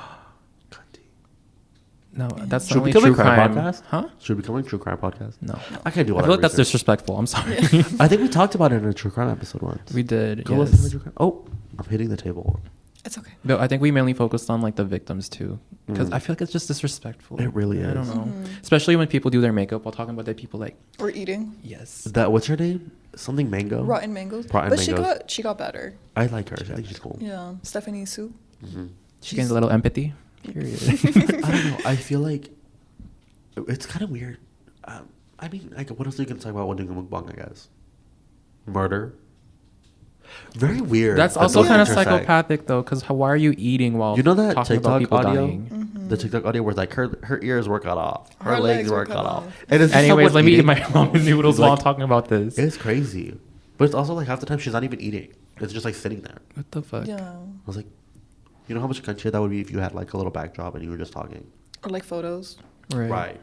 No, that's Should the we only become true a crime crime podcast? Huh? Should we become a true crime podcast? No. I can't do all I that feel like that's research. disrespectful. I'm sorry. I think we talked about it in a true crime episode once. We did. Go listen to Yes. true crime. Oh, I'm hitting the table. It's okay. No, I think we mainly focused on like the victims too, because Mm. I feel like it's just disrespectful. It really I don't is. know, Mhm. especially when people do their makeup while talking about dead people. Like, Or eating yes, That what's her name? Something Mango. rotten mangoes. Rotten but mangoes. she got better. I like her. I think she's cool. Yeah. Stephanie Sue. Hmm she gains a little empathy. Period. I don't know. I feel like it's kind of weird. I mean, like, what else are you gonna talk about when doing a mukbang? I guess murder. Very weird. That's that also those kind of intersect. psychopathic though, because why are you eating while You know that talking about TikTok people audio? dying? Mm-hmm. The TikTok audio where like her ears were cut off, her, Her legs were cut off. off. And it's just Anyways, someone let me eat eating. my ramen noodles while I'm Like, talking about this. It's crazy, but it's also like half the time she's not even eating. It's just like sitting there. What the fuck? Yeah. I was like, you know how much country that would be if you had like a little backdrop and you were just talking. Or like photos. Right.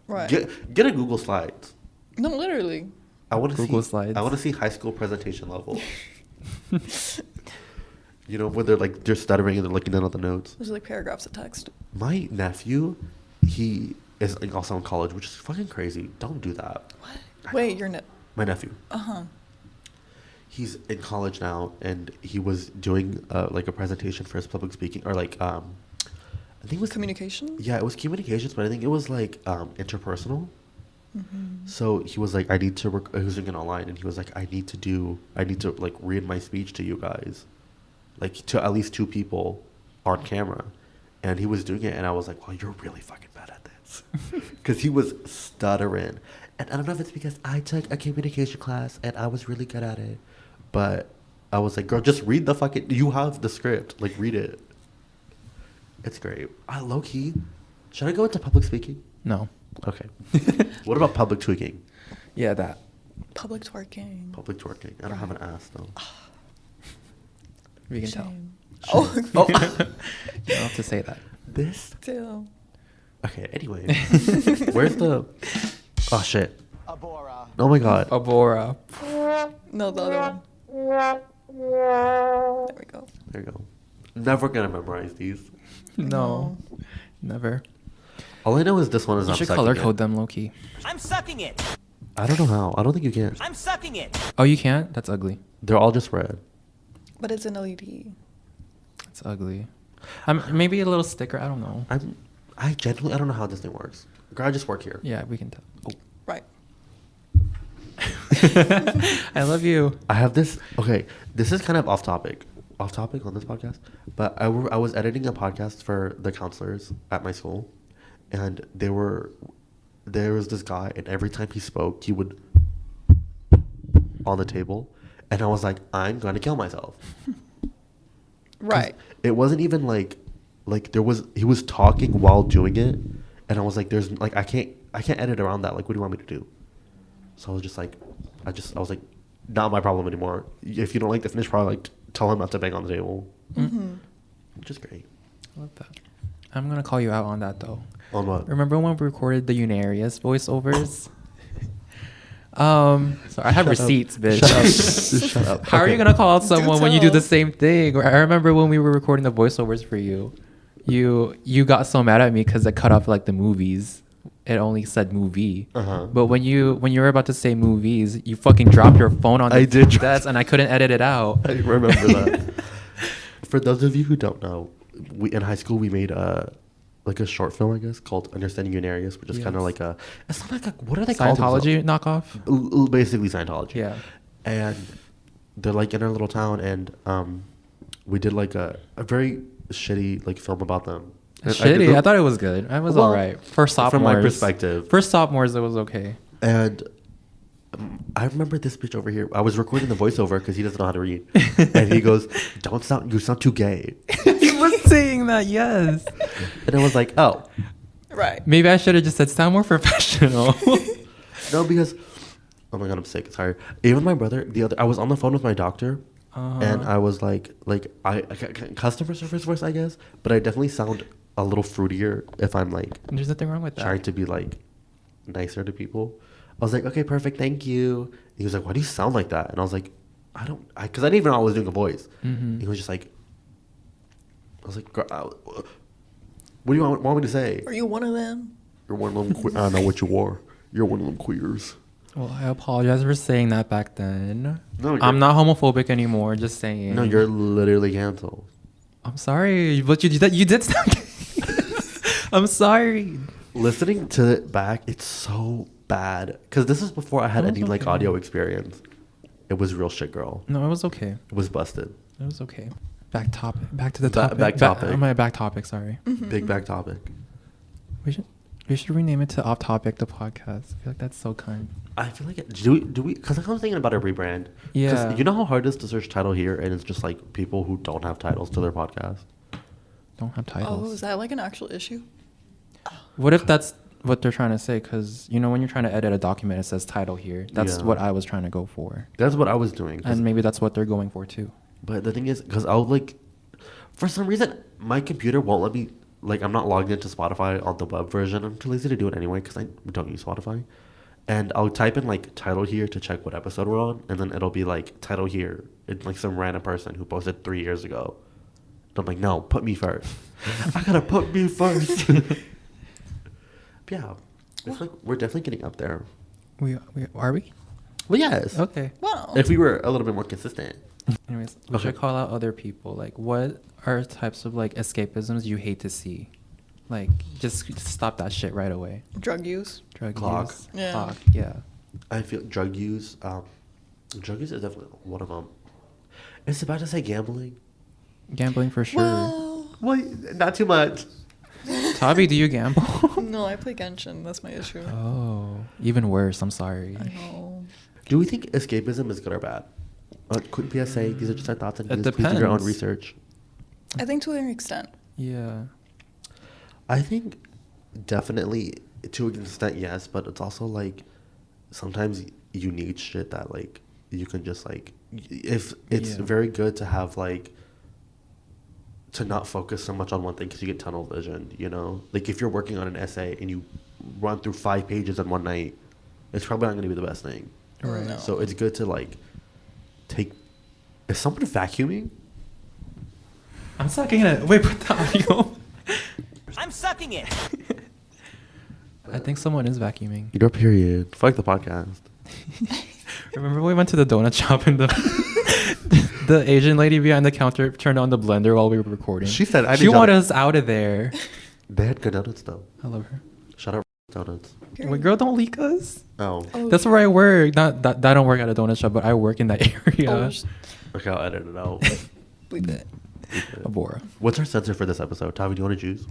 Right. Get a Google Slides. No, literally. I want to Google see Slides. I want to see high school presentation level. You know, where they're stuttering and they're looking down at the notes. There's like paragraphs of text. My nephew, he is like also in college, which is fucking crazy. Don't do that. What? Wait, you're My nephew. Uh-huh. He's in college now, and he was doing like a presentation for his public speaking, or like I think it was Communication? Yeah, it was communications, but I think it was like interpersonal. Mm-hmm. So he was like, I need to. He was doing it online, and he was like, I need to like read my speech to you guys, like to at least 2 people on camera, and he was doing it, and I was like, well, you're really fucking bad at this, because he was stuttering, and I don't know if it's because I took a communication class and I was really good at it, but I was like, girl, just read the fucking. You have the script, like read it. It's great. Low key, should I go into public speaking? No. Okay. What about public tweaking? Yeah, that. Public twerking. Public twerking. I don't have an ass though. We can tell. Shame. Oh. Oh. You don't have to say that. This. Still. Okay. Anyway, where's the? Oh shit. Abora. Oh my god. Abora. No, the other one. There we go. There you go. Never gonna memorize these. No. Never. All I know is this one is You I'm should sucking color it. code them, low key. I'm sucking it. I don't know how. I don't think you can. I'm sucking it. Oh, you can't? That's ugly. They're all just red. But it's an LED. That's ugly. Maybe a little sticker. I don't know. I genuinely don't know how this thing works. Girl, I just work here. Yeah, we can tell. Oh. Right. I love you. I have this. Okay, this is kind of off topic on this podcast. But I was editing a podcast for the counselors at my school, and there was this guy, and every time he spoke, he would on the table, and I was like, I'm gonna kill myself. Right. It wasn't even like he was talking while doing it, and I was like, there's like I can't edit around that. Like, what do you want me to do? So I was just like, I was like, not my problem anymore. If you don't like the finished product, like, tell him not to bang on the table. Mm-hmm. Which is great. I love that. I'm gonna call you out on that though. On what? Remember when we recorded the Unarius voiceovers? So I have receipts, bitch. Shut up. Just shut up. How are you Okay. gonna call out someone when you do tell. the same thing? I remember when we were recording the voiceovers for you. You got so mad at me because I cut off like the movies. It only said movie. Uh-huh. But when you were about to say movies, you fucking dropped your phone on the I did drop- desk and I couldn't edit it out. I remember that. For those of you who don't know, we in high school we made like a short film, I guess, called Understanding Unarius, which is kind of Yes. like it's not like what are they called? Scientology knockoff? Basically Scientology. Yeah. And they're like in our little town, and we did like a very shitty like film about them. And Shitty. I thought it was good. I was Well, alright. For sophomores. from my perspective. For sophomores, it was okay. And I remember this bitch over here. I was recording the voiceover because he doesn't know how to read, and he goes, you sound too gay," He was saying that, yes. and I was like, "Oh, Right. Maybe I should have just said sound more professional. no," because oh my god, I'm sick. Sorry. Even my brother, I was on the phone with my doctor, and I was like I customer service voice, I guess, but I definitely sound a little fruitier if I'm like There's nothing wrong with that. trying to be like nicer to people. I was like, "Okay, perfect, thank you." And he was like, "Why do you sound like that?" And I was like, because I didn't even know I was doing a voice. Mhm. He was just like, I was like, "What do you want me to say?" Are you one of them? "You're one of them. I don't know what you are. You're one of them queers." Well, I apologize for saying that back then. No, I'm not homophobic anymore, just saying. No, you're literally canceled. I'm sorry, but you did sound gay. I'm sorry. Listening to it back, it's so bad. Because this is before I had It was any like okay. audio experience. It was real shit, girl. No, it was okay. It was busted. It was okay. Back to the Ba- topic. back topic. My back topic, sorry. Big back topic. We should rename it to Off Topic, the podcast. I feel like that's so kind. I feel like do we? Because I was thinking about a rebrand. 'Cause Yeah. you know how hard it is to search title here, and it's just like people who don't have titles to their podcast. Don't have titles. Oh, is that like an actual issue? What if that's what they're trying to say? Because, you know, when you're trying to edit a document, it says title here. That's Yeah. what I was trying to go for. That's what I was doing. 'Cause- And maybe that's what they're going for, too. But the thing is, because I'll like, for some reason, my computer won't let me. Like, I'm not logged into Spotify on the web version. I'm too lazy to do it anyway because I don't use Spotify. And I'll type in like title here to check what episode we're on, and then it'll be like title here. It's like some random person who posted 3 years ago. And I'm like, no, put me first. I gotta put me first. Yeah, it's like we're definitely getting up there. We are we? Well, yes. Okay. Wow. If we were a little bit more consistent. Anyways, we should call out other people. Like, what are types of like escapisms you hate to see? Like, just stop that shit right away. Drug use. Drug Clock. use. Yeah. Clock. Yeah. I feel drug use. Drug use is definitely one of them. It's about to say gambling. Gambling for sure. Well, Well, not too much. Tavee, do you gamble? no, I play Genshin. That's my issue. Oh, even worse. I'm sorry. I know. Do we think escapism is good or bad? Quick PSA. These are just our thoughts and It views. Please do your own depends. research. I think to an extent. Yeah. I think definitely to an extent, yes, but it's also like sometimes you need shit that like you can just like if it's Yeah. very good to have like to not focus so much on one thing because you get tunnel vision, you know, like if you're working on an essay and you run through 5 pages in one night, it's probably not going to be the best thing. Right. No. So it's good to like take. Is someone vacuuming? I'm sucking it. Wait, put the audio. I'm sucking it. I think someone is vacuuming. Your period. Fuck the podcast. Remember we went to the donut shop and the the Asian lady behind the counter turned on the blender while we were recording. She said, she wanted us out of there. They had good donuts though. I love her. Shout out donuts. Wait, girl, don't leak us. Oh. That's where I work. Not that I don't work at a donut shop, but I work in that area. Okay, I'll edit it out. Bleep it. Abora. What's our censor for this episode? Tavee, do you want to choose?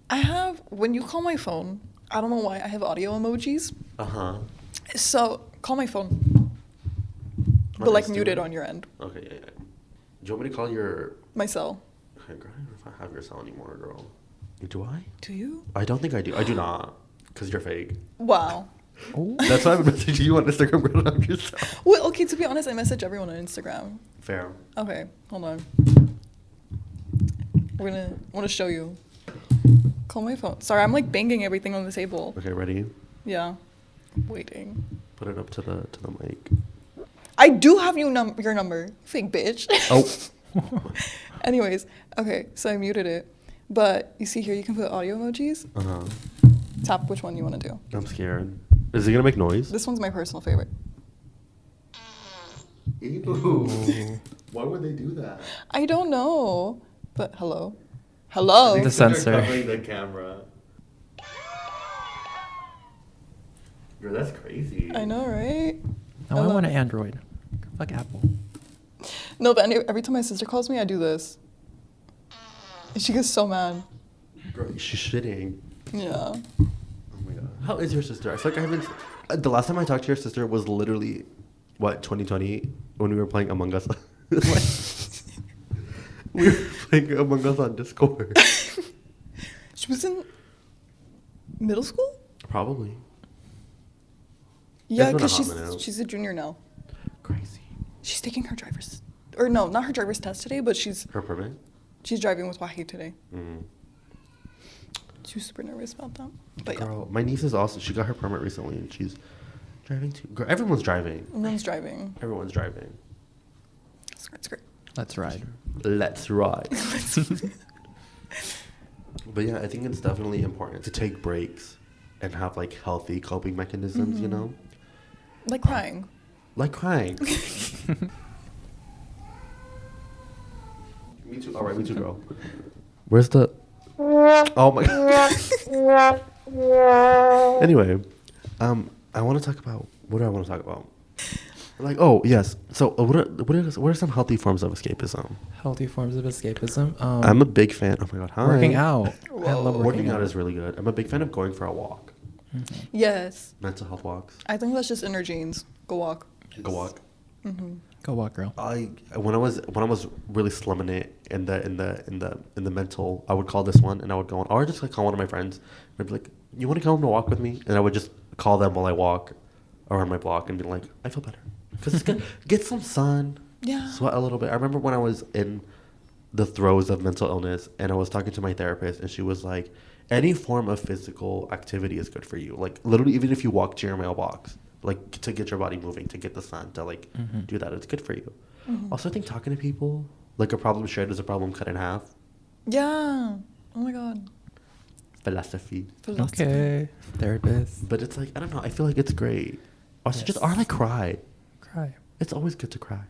I have, when you call my phone, I don't know why, I have audio emojis. Uh-huh. So, call my phone. But, like, mute it on your end. Okay, yeah. Do you want me to call your... My cell. Okay, girl, I don't know if I have your cell anymore, girl. Do I? Do you? I don't think I do. I do not. Because you're fake. Wow. Oh. That's why I'm messaging you on Instagram. Girl, not your cell. Well, okay, to be honest, I message everyone on Instagram. Fair. Okay, hold on. I want to show you. Call my phone. Sorry, I'm like banging everything on the table. Okay, ready? Yeah. Waiting. Put it up to the mic. I do have your number. Fake bitch. Oh. Anyways, okay, so I muted it. But you see here, you can put audio emojis. Uh-huh. Tap which one you want to do. I'm scared. Is it gonna make noise? This one's my personal favorite. Ew. Why would they do that? I don't know. But hello. Hello. The sensor. Covering the camera. Girl, that's crazy. I know, right? No, I want an Android. Fuck Apple. No, but every time my sister calls me, I do this. And she gets so mad. Girl, she's shitting. Yeah. Oh my god. How is your sister? I feel like I haven't. The last time I talked to your sister was literally, what, 2020? When we were playing Among Us. We were playing Among Us on Discord. She was in middle school? Probably. Yeah, been a because hot minute. she's a junior now. Crazy. She's taking her driver's, or no, not her driver's test today, but she's Her permit? driving with Wahid today. Mm. She was super nervous about that. But Girl, my niece is also, she got her permit recently and she's driving too. Girl, everyone's driving. yeah, everyone's driving. Everyone's driving. It's great. Let's ride. Let's ride. But yeah, I think it's definitely important to take breaks and have like healthy coping mechanisms, you know? Like crying. Like crying. Me too. All right, me too, girl. Where's the... Oh my god. Anyway, I want to talk about... What do I want to talk about? Like, oh, yes. So, what are some healthy forms of escapism? Healthy forms of escapism. I'm a big fan... Oh my god, hi. Working out. I Whoa. love Working out is really good. I'm a big fan of going for a walk. Yes. Mental health walks. I think that's just inner genes. Go walk. Go walk. Go walk, girl. When I was really slumming it in the mental, I would call this one and I would go on, or just like call one of my friends. I'd be like, "You want to come to walk with me?" And I would just call them while I walk around my block and be like, "I feel better," because it's good. Get some sun. Yeah. Sweat a little bit. I remember when I was in the throes of mental illness and I was talking to my therapist and she was like, "Any form of physical activity is good for you. Like literally, even if you walk to your mailbox." Like to get your body moving, to get the sun, to like do that. It's good for you. Also, I think talking to people, like a problem shared is a problem cut in half. Yeah. Oh my god. Philosophy. Okay. Therapist. But it's like, I don't know. I feel like it's great. Also, Yes. or like cry. Cry. It's always good to cry.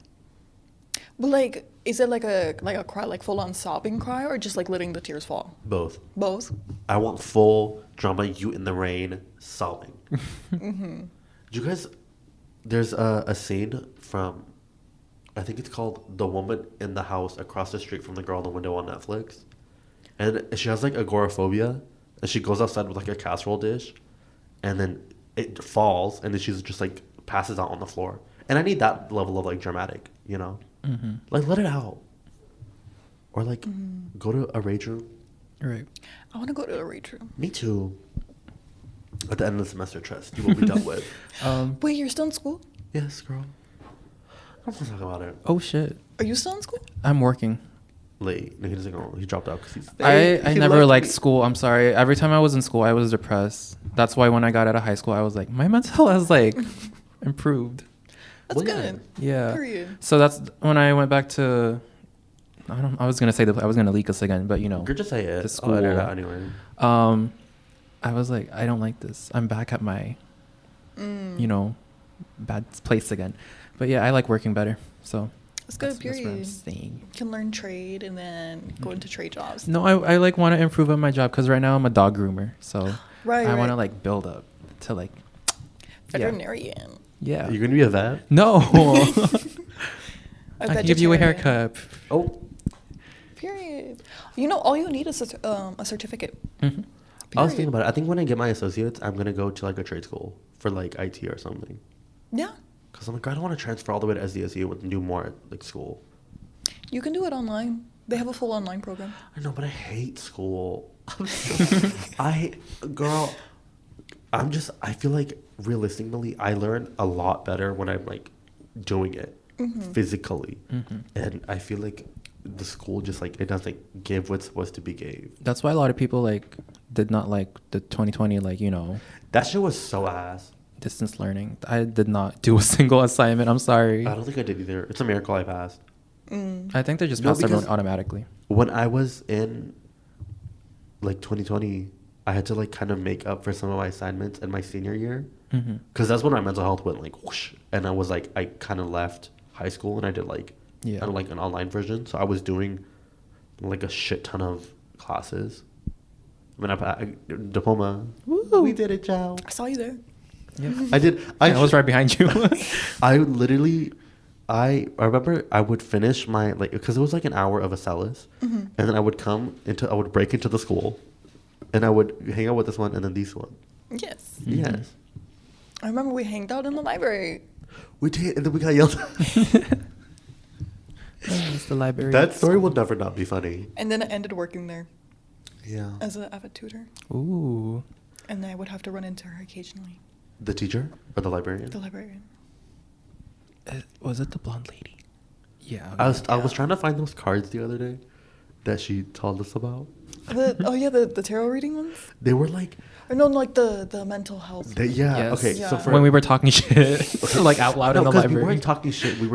But like, is it like a cry, like full on sobbing cry, or just like letting the tears fall? Both. Both. I want full drama, you in the rain, sobbing. Do you guys, there's a scene from, I think it's called The Woman in the House Across the Street from the Girl in the Window on Netflix. And she has like agoraphobia. And she goes outside with like a casserole dish. And then it falls. And then she's just like passes out on the floor. And I need that level of like dramatic, you know? Like let it out. Or like go to a rage room. Right. I want to go to a rage room. Me too. At the end of the semester, trust you will be dealt with. Wait, you're still in school? Yes, girl. I don't want to talk about it. Oh shit. Are you still in school? I'm working. Late. No, he doesn't go. He dropped out because he's. I He never left liked me. school. I'm sorry. Every time I was in school, I was depressed. That's why when I got out of high school, I was like, my mental has like improved. That's Well, yeah. good. Yeah. Period. So that's when I went back to. I was gonna say that I was gonna leak us again, but you know. Could just say it. The I'll edit it school. out anyway. I was like, I don't like this. I'm back at my you know, bad place again. But yeah, I like working better. So That's good, that's what I'm period. saying. You can learn trade and then go into trade jobs. No, I like want to improve on my job because right now I'm a dog groomer. So Right, I want to right. like build up to like, Veterinarian. yeah. You're gonna be a vet? No. A I can give you a vegetarian. haircut. Oh, Period. You know, all you need is a certificate. Mhm. I was thinking about it. I think when I get my associates, I'm gonna go to like a trade school for like IT or something. Yeah. Cause I'm like, I don't want to transfer all the way to SDSU and do more at like school. You can do it online. They have a full online program. I know, but I hate school. Girl, I feel like realistically, I learn a lot better when I'm like doing it physically. And I feel like the school just like, it doesn't give what's supposed to be gave. That's why a lot of people like did not like the 2020, like, you know, That shit was so ass. distance learning. I did not do a single assignment. I'm sorry. I don't think I did either. It's a miracle I passed. I think they just No, passed everyone because- automatically. When I was in like 2020, I had to like kind of make up for some of my assignments in my senior year. Mm-hmm. Because that's when my mental health went like whoosh. And I was like, I kind of left high school and I did like, Yeah. like an online version. So I was doing like a shit ton of classes. I mean, I diploma. Woo. We did it, Joe. I saw you there. Yeah. I did. I was right behind you. I literally, I remember I would finish my, like, because it was like an hour of a Celis. And then I would break into the school. And I would hang out with this one and then this one. Yes. Yes. I remember we hanged out in the library. We did, and then we got yelled at. It's the library. That story will never not be funny. And then I ended working there Yeah. as an avid tutor. Ooh. And I would have to run into her occasionally. The teacher or the librarian? The librarian. Was it the blonde lady? Yeah. I was trying to find those cards the other day that she told us about. The tarot reading ones? They were like, Or no, like the mental health. yeah. Yes. Okay, Yeah. so for when we were talking shit, like out loud in the 'cause library. we weren't talking shit. We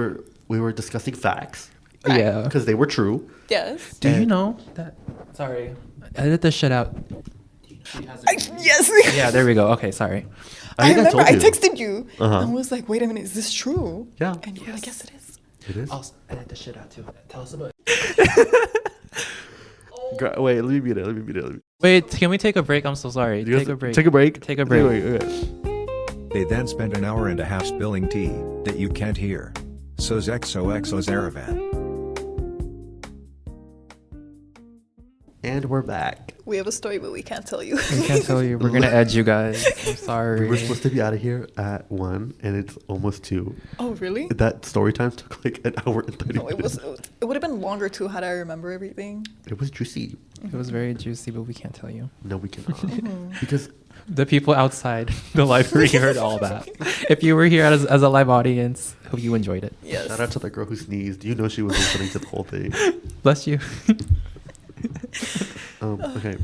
were discussing facts Right. Yeah. because they were true. Yes. Do you And- know that? Sorry, edit this shit out. Yes. Yeah, there we go. Okay, sorry. I think remember I told you. texted you Uh-huh. and was like, wait a minute, is this true? Yeah. And you were like, yes, it is. It is. I'll edit this shit out too. Tell us about. Wait, let me mute it. Wait, can we take a break? I'm so sorry. You guys- Take a break. Take a break. Take a break. Okay. They then spend an hour and a half spilling tea that you can't hear. Sos XOXO Zaravan. And we're back. We have a story, but we can't tell you. I can't tell you. We're gonna edge you guys. I'm sorry. We're supposed to be out of here at 1, and it's almost 2. Oh, really? That story time took like an hour and 30 No, it minutes. it would have been longer too had I remember everything. It was juicy. It was very juicy, but we can't tell you. No, we cannot. Because The people outside the library heard all that. If you were here as a live audience, hope you enjoyed it. Yes. shout out to the girl who sneezed. You know she was listening to the whole thing. Bless you. Okay.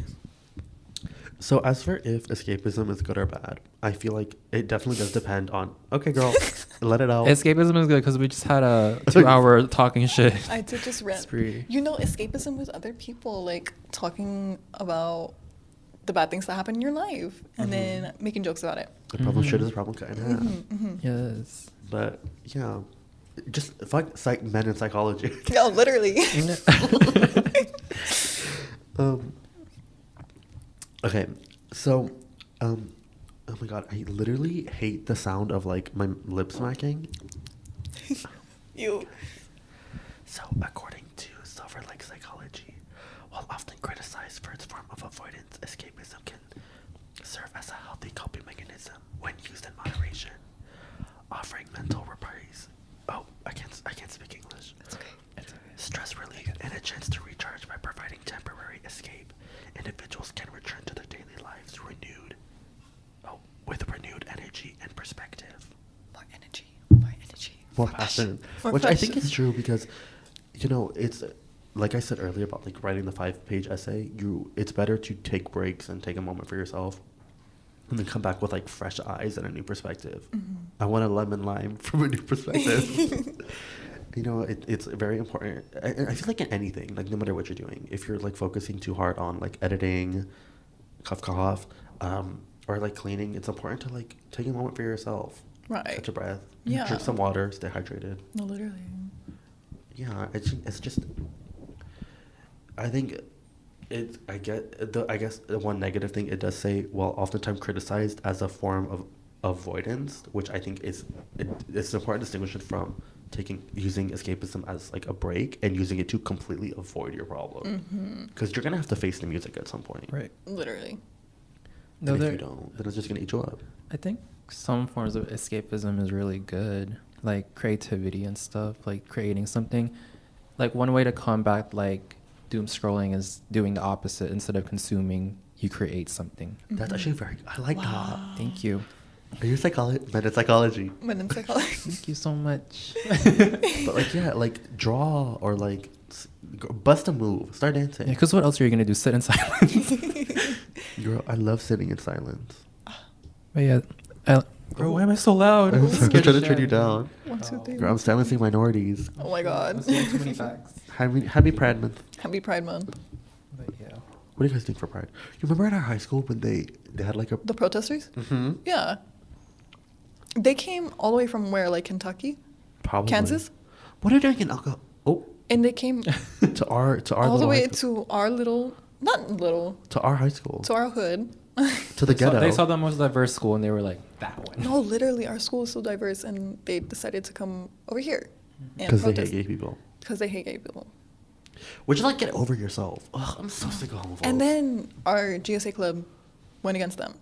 So as for if escapism is good or bad, I feel like it definitely does depend on. Okay, girl, let it out. Escapism is good because we just had a 2-hour talking shit. I did just rant. Spree. You know, escapism with other people, like talking about the bad things that happen in your life and then making jokes about it. The problem shit is a problem cut in half. Yes. But yeah, just fuck men in psychology. No, literally. Okay, so, oh my god, I literally hate the sound of like my lip smacking. You. So, according to Silver Lake Psychology, while often criticized for its form of avoidance, escapism can serve as a healthy coping mechanism when used in moderation, offering mental reprise. Oh, I can't speak English. It's okay. Stress relief and a chance to recharge by providing temporary escape. Individuals can return to their daily lives with renewed energy and perspective. More energy. More energy. More passion. More Which I think passion. is true because, you know, it's like I said earlier about like writing the 5-page essay. It's better to take breaks and take a moment for yourself, and then come back with like fresh eyes and a new perspective. I want a lemon lime from a new perspective. You know, it's very important. I feel like in anything, like no matter what you're doing, if you're like focusing too hard on like editing, cough, or like cleaning, it's important to like take a moment for yourself. Right. Catch a breath. Yeah. Drink some water. Stay hydrated. No, literally. Yeah, it's just. I think I guess the one negative thing it does say, well, oftentimes criticized as a form of avoidance, which I think it's important to distinguish it from using escapism as like a break and using it to completely avoid your problem. Because you're gonna have to face the music at some point. Right. Literally. No, And if you don't, then it's just gonna eat you up. I think some forms of escapism is really good, like creativity and stuff, like creating something. Like one way to combat like doom scrolling is doing the opposite. Instead of consuming, you create something. That's actually I like Wow. Thank you. that. Are you psychology? Men in psychology. Thank you so much. But like, yeah, like draw or like bust a move, start dancing. Yeah, because what else are you gonna do? Sit in silence. Girl, I love sitting in silence. But yeah, bro, why am I so loud? I'm Scared trying to to turn you shit. down. 1, 2, 3. Girl, I'm silencing minorities. Oh my God. I'm saying too many facts. Happy Pride Month. Happy Pride Month. But yeah. What do you guys think for Pride? You remember at our high school when they had like a... The protesters? Mhm. Yeah. They came all the way from where? Like Kentucky? Probably. Kansas? What are you doing in alcohol? Oh, And they came to our all the little way high school. to our little, not little, To our high school. to our hood. To the ghetto. They saw the most diverse school and they were like, that one. No, literally, our school is so diverse, and they decided to come over here and Because they hate protest. gay people. Because they hate gay people. Would you like get over yourself? Ugh, I'm so sick of homophobes. And then our GSA club went against them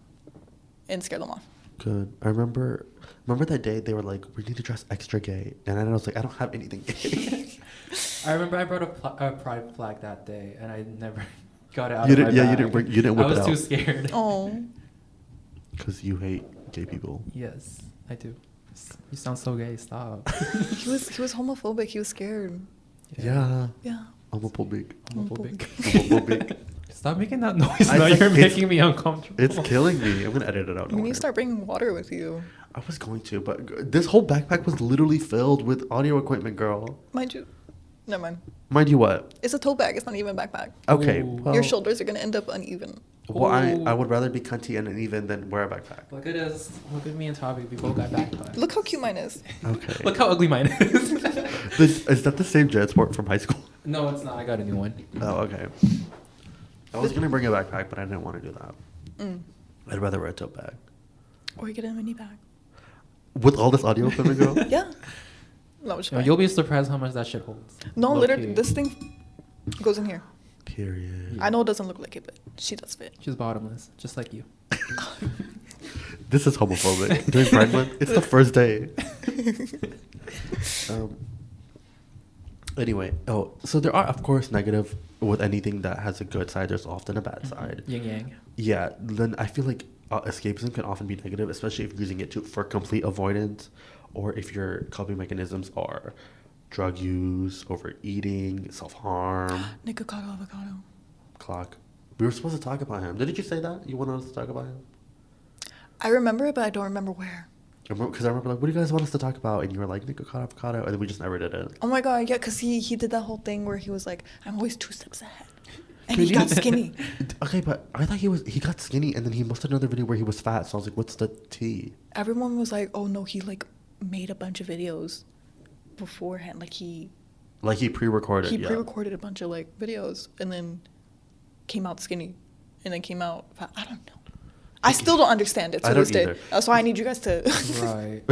and scared them off. Good. I remember that day they were like, we need to dress extra gay. And I was like, I don't have anything gay. I remember I brought a pride flag that day and I never got it out You of didn't- my yeah, you bag. didn't whip I it was out. too scared. Oh. Because you hate gay people. Yes, I do. You sound so gay. Stop. He was homophobic. He was scared. Yeah. Yeah. Homophobic. Homophobic. Homophobic. Stop making that noise. I Now think you're it's- making me uncomfortable. It's killing me. I'm going to edit it out. You don't need worry. to start bringing water with you. I was going to, but this whole backpack was literally filled with audio equipment, girl. Mind you. Never mind. Mind you what? It's a tote bag. It's not even a backpack. Okay. Ooh. Well, Your shoulders are going to end up uneven. Well, Ooh. I would rather be cunty and uneven than wear a backpack. Look at us. Look at me and Tavee. We both got backpacks. Look how cute mine is. Okay. Look how ugly mine is. Is that the same JetSport from high school? No, it's not. I got a new one. Oh, okay. I was going to bring a backpack, but I didn't want to do that. Mm. I'd rather wear a tote bag. Or you get a mini bag. With all this audio equipment, girl? Yeah. No, it's fine. You'll be surprised how much that shit holds. No, Low literally, key. this thing goes in here. Period. I know it doesn't look like it, but she does fit. She's bottomless, just like you. This is homophobic. During Pride Month, it's the first day. Anyway, so there are, of course, negative with anything that has a good side. There's often a bad side. Yin yang. Yeah, then I feel like escapism can often be negative, especially if you're using it for complete avoidance, or if your coping mechanisms are drug use, overeating, self-harm. Nikocado avocado. Clock. We were supposed to talk about him. Didn't you say that? You wanted us to talk about him? I remember it, but I don't remember where. Because I remember, like, what do you guys want us to talk about? And you were like, Nikocado avocado, and then we just never did it. Oh my god, yeah, because he did that whole thing where he was like, I'm always 2 steps ahead. And Could he you- got skinny. Okay, but I thought he got skinny, and then he posted another video where he was fat. So I was like, what's the tea? Everyone was like, oh no, he like made a bunch of videos beforehand. Like he pre-recorded. he yeah. pre-recorded a bunch of like videos and then came out skinny and then came out fat. I don't know. I still don't understand it I to don't this day. either. That's why I need you guys to. Right.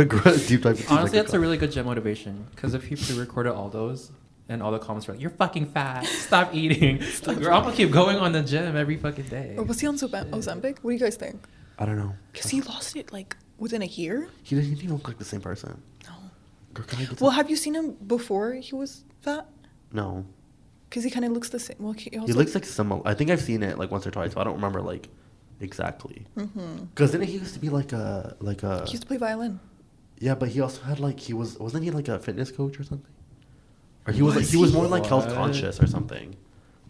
Deep dive into Honestly, that's a Nikocado. really good gym motivation. Because if he pre-recorded all those, and all the comments were like, "You're fucking fat. Stop eating." Like, girl, I'm gonna keep going on the gym every fucking day. Or was he on Ozempic? What do you guys think? I don't know. Because he lost it like within a year. He didn't even look like the same person. No. Girl, can I get Well, some- have you seen him before he was fat? No. Because he kind of looks the same. Well, He looks like similar. I think I've seen it like once or twice, but I don't remember like exactly. Mm-hmm. Because didn't he used to be like a He used to play violin. yeah, but he also had like wasn't he like a fitness coach or something? Or he was he was more like health What? conscious or something.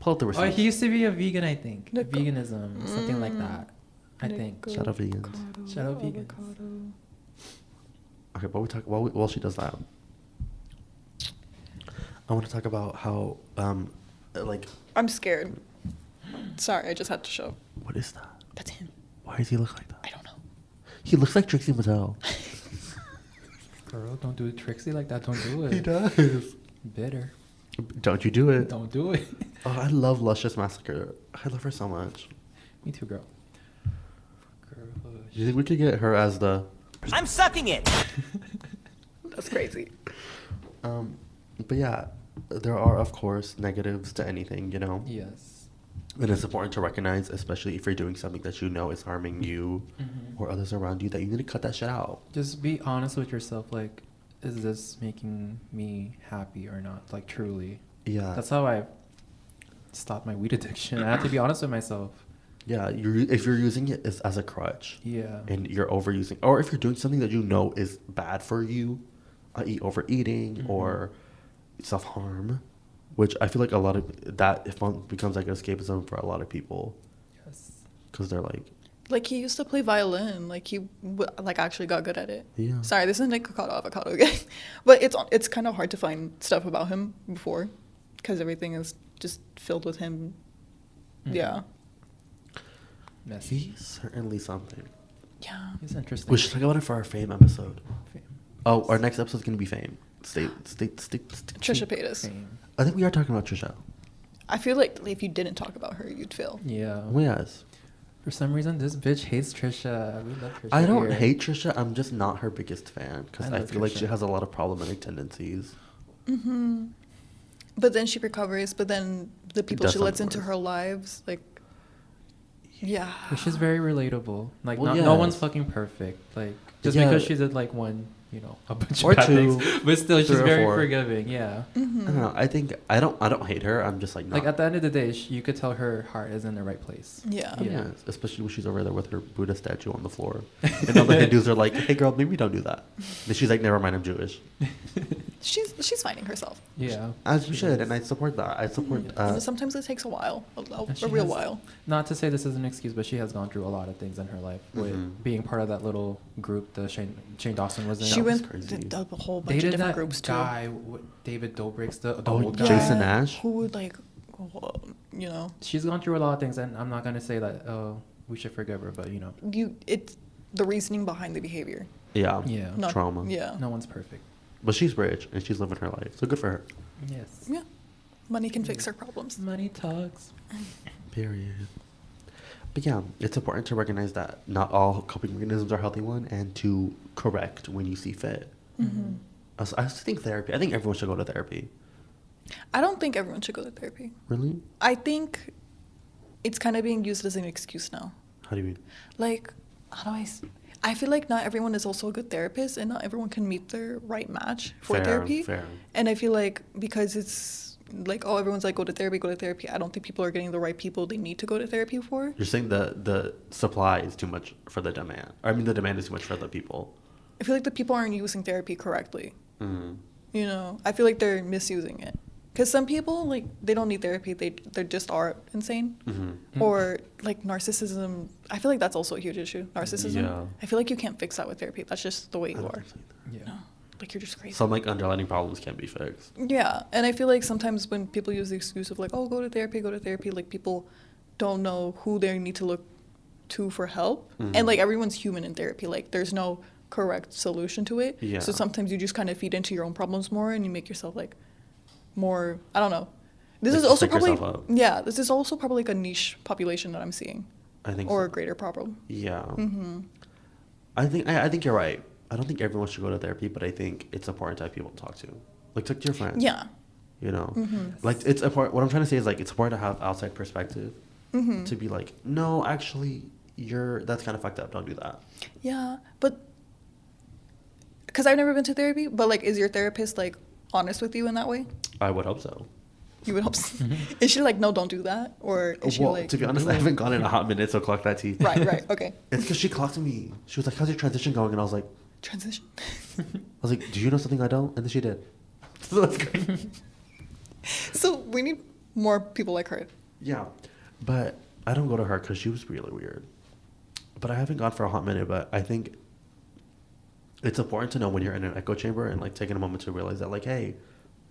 Pull up the Oh, receipts. he used to be a vegan, I think. Nico- Veganism, something like that. I think. Nico- Shout out vegans. avocado, Shout out vegans. avocado. Okay, but we talk while she does that. I want to talk about how like I'm scared. Sorry, I just had to show. what is that? That's him. Why does he look like that? I don't He looks like Trixie Mattel. Girl, don't do it Trixie like that. Don't do it. He does. Bitter. Don't you do it. Don't do it. Oh, I love Luscious Massacre. I love her so much. Me too, girl. Do you think we could get her as the... I'm sucking it. That's crazy. But yeah, there are, of course, negatives to anything, you know? Yes. And it's important to recognize, especially if you're doing something that you know is harming you or others around you, that you need to cut that shit out. Just be honest with yourself. Like, is this making me happy or not? Like, truly. Yeah. That's how I stopped my weed addiction. I have to be honest with myself. Yeah, if you're using it as a crutch, Yeah. and you're overusing, or if you're doing something that you know is bad for you, i.e. overeating or self-harm, which I feel like a lot of that becomes like escapism for a lot of people. Yes. Because they're like, He used to play violin. He actually got good at it. Yeah. Sorry, this is like avocado again, but it's kind of hard to find stuff about him before, because everything is just filled with him. Yeah. Messy. he's certainly something. Yeah. He's interesting. We should talk about it for our fame episode. Fame. Oh, our next episode is gonna be fame. Stay. Trisha Paytas. Fame. I think we are talking about Trisha. I feel like if you didn't talk about her, you'd fail. Yeah. Oh, yes. For some reason, this bitch hates Trisha. We love Trisha. I don't here. hate Trisha. I'm just not her biggest fan because I I love feel like she Trisha. has a lot of problematic tendencies. But then she recovers. But then the people does she lets something into worse. her lives, yeah. But she's very relatable. Like, Well, no one's yes. fucking perfect. Like, just Yeah. because she did like one, a bunch Or of bad two, things, but still, she's 3 or very 4. forgiving. Yeah. I don't know. I think I don't hate her. I'm just like not. Like at the end of the day, you could tell her heart is in the right place. Yeah. Yeah. Yes, especially when she's over there with her Buddha statue on the floor, and all the Hindus are like, "Hey, girl, maybe don't do that." And she's like, "Never mind, I'm Jewish." She's finding herself. Yeah. As you She should, is. and I support that. I support. And sometimes it takes a while, And she a real has- while. Not to say this is an excuse, but she has gone through a lot of things in her life with being part of that little group the Shane Dawson was in. She was went crazy. a whole bunch of Dated different that groups too. guy, David Dobrik's the Oh, old guy. Jason Nash? Who would She's gone through a lot of things, and I'm not gonna say that we should forgive her, but it's the reasoning behind the behavior. Yeah. Yeah. Not, Trauma. Yeah. no one's perfect. But she's rich and she's living her life, so good for her. Yes. Yeah. Money can fix her problems. Money talks. Period. But yeah, it's important to recognize that not all coping mechanisms are healthy one, and to correct when you see fit. I think therapy. I think everyone should go to therapy. I don't think everyone should go to therapy. Really? I think it's kind of being used as an excuse now. How do you mean? How do I feel like not everyone is also a good therapist, and not everyone can meet their right match for Fair, therapy. fair. And I feel like because it's like, oh, everyone's like, go to therapy. I don't think people are getting the right people they need to go to therapy for. You're saying the supply is too much for the demand. I mean, the demand is too much for the people. I feel like the people aren't using therapy correctly. Mm-hmm. I feel like they're misusing it. Because some people, they don't need therapy. They just are insane. Mm-hmm. Or, narcissism. I feel like that's also a huge issue. Narcissism. Yeah. I feel like you can't fix that with therapy. That's just the way you are. Yeah. No. You're just crazy. Some underlying problems can be fixed. Yeah. And I feel like sometimes when people use the excuse of, oh, go to therapy, people don't know who they need to look to for help. Mm-hmm. And, everyone's human in therapy. There's no correct solution to it. Yeah. So sometimes you just kind of feed into your own problems more, and you make yourself, more, I don't know. This is also psych probably, yourself up. yeah, this is also probably a niche population that I'm seeing. I think Or so. a greater problem. Yeah. Mm-hmm. I think you're right. I don't think everyone should go to therapy, but I think it's important to have people to talk to. Talk to your friends. Yeah. Mm-hmm. It's important. What I'm trying to say is it's important to have outside perspective. Mm-hmm. To be no, actually, that's kind of fucked up. Don't do that. Yeah, but because I've never been to therapy, but is your therapist honest with you in that way? I would hope so. You would hope so. Is she no, don't do that? Or is she To be honest, I haven't gone in a hot minute, so clock that tea. Right, okay. It's because she clocked me. She was like, "How's your transition going?" And I was like, Transition. "I was like, do you know something I don't?" And then she did. So that's great. So we need more people like her. Yeah, but I don't go to her because she was really weird. But I haven't gone for a hot minute. But I think it's important to know when you're in an echo chamber and taking a moment to realize that hey,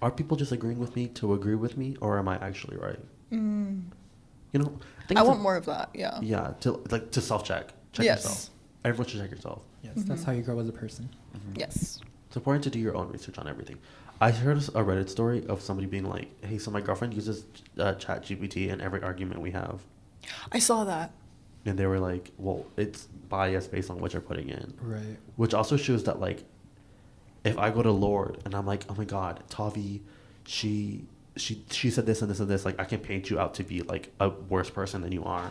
are people just agreeing with me to agree with me, or am I actually right? I think I it's want more of that. Yeah. Yeah, to self check. Check Yes. yourself. everyone should check yourself. Yes, that's how you grow as a person. Yes. It's important to do your own research on everything. I heard a Reddit story of somebody being like, "Hey, so my girlfriend uses Chat GPT in every argument we have," I saw that. and they were like, "Well, it's biased based on what you're putting in," Right. which also shows that like, if I go to Lord and I'm like, "Oh my God, Tavee, she said this and this and this," like I can paint you out to be like a worse person than you are,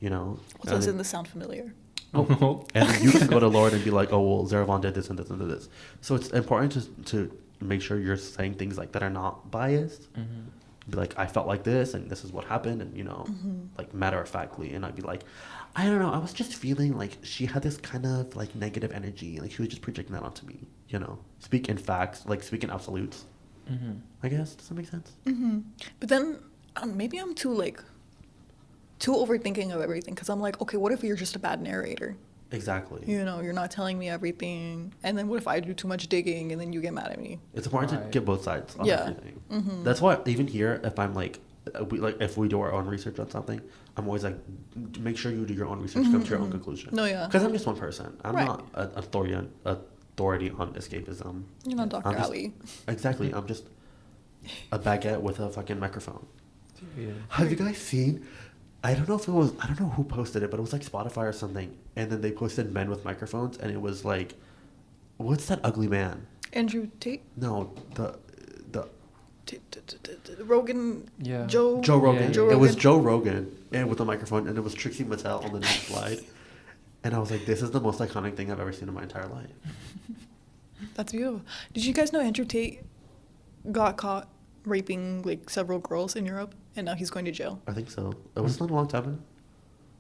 you know. Doesn't this sound familiar? Oh. And then you can go to Lord and be like, "Oh well, Zeravon did this and this and this." So it's important to make sure you're saying things like that are not biased. Be like, "I felt like this and this is what happened," and you know, like matter of factly. And I'd be like, "I don't know, I was just feeling like she had this kind of like negative energy, like she was just projecting that onto me." You know, speak in facts, like speak in absolutes. I guess, does that make sense? But then maybe I'm too overthinking of everything, because I'm like, okay, what if you're just a bad narrator? Exactly. You know, you're not telling me everything, and then what if I do too much digging and then you get mad at me? It's important to Right. get both sides on Yeah. everything. That's why even here, if I'm like, if we do our own research on something, I'm always like, make sure you do your own research, come to your own conclusion. No, yeah. Because I'm just one person. I'm Right. not an authority on escapism. You're not Dr. I'm just- Ali. Exactly. I'm just a baguette with a fucking microphone. Yeah. Have you guys seen? I don't know who posted it, but it was like Spotify or something. And then they posted men with microphones, and it was like, what's that ugly man? Andrew Tate? No, the Rogan? Yeah. Joe Rogan. Joe It was Rogan. Joe Rogan and with a microphone, and it was Trixie Mattel on the next slide. And I was like, this is the most iconic thing I've ever seen in my entire life. That's beautiful. Did you guys know Andrew Tate got caught raping like several girls in Europe, and now he's going to jail? I think so. Was this not a long time ago?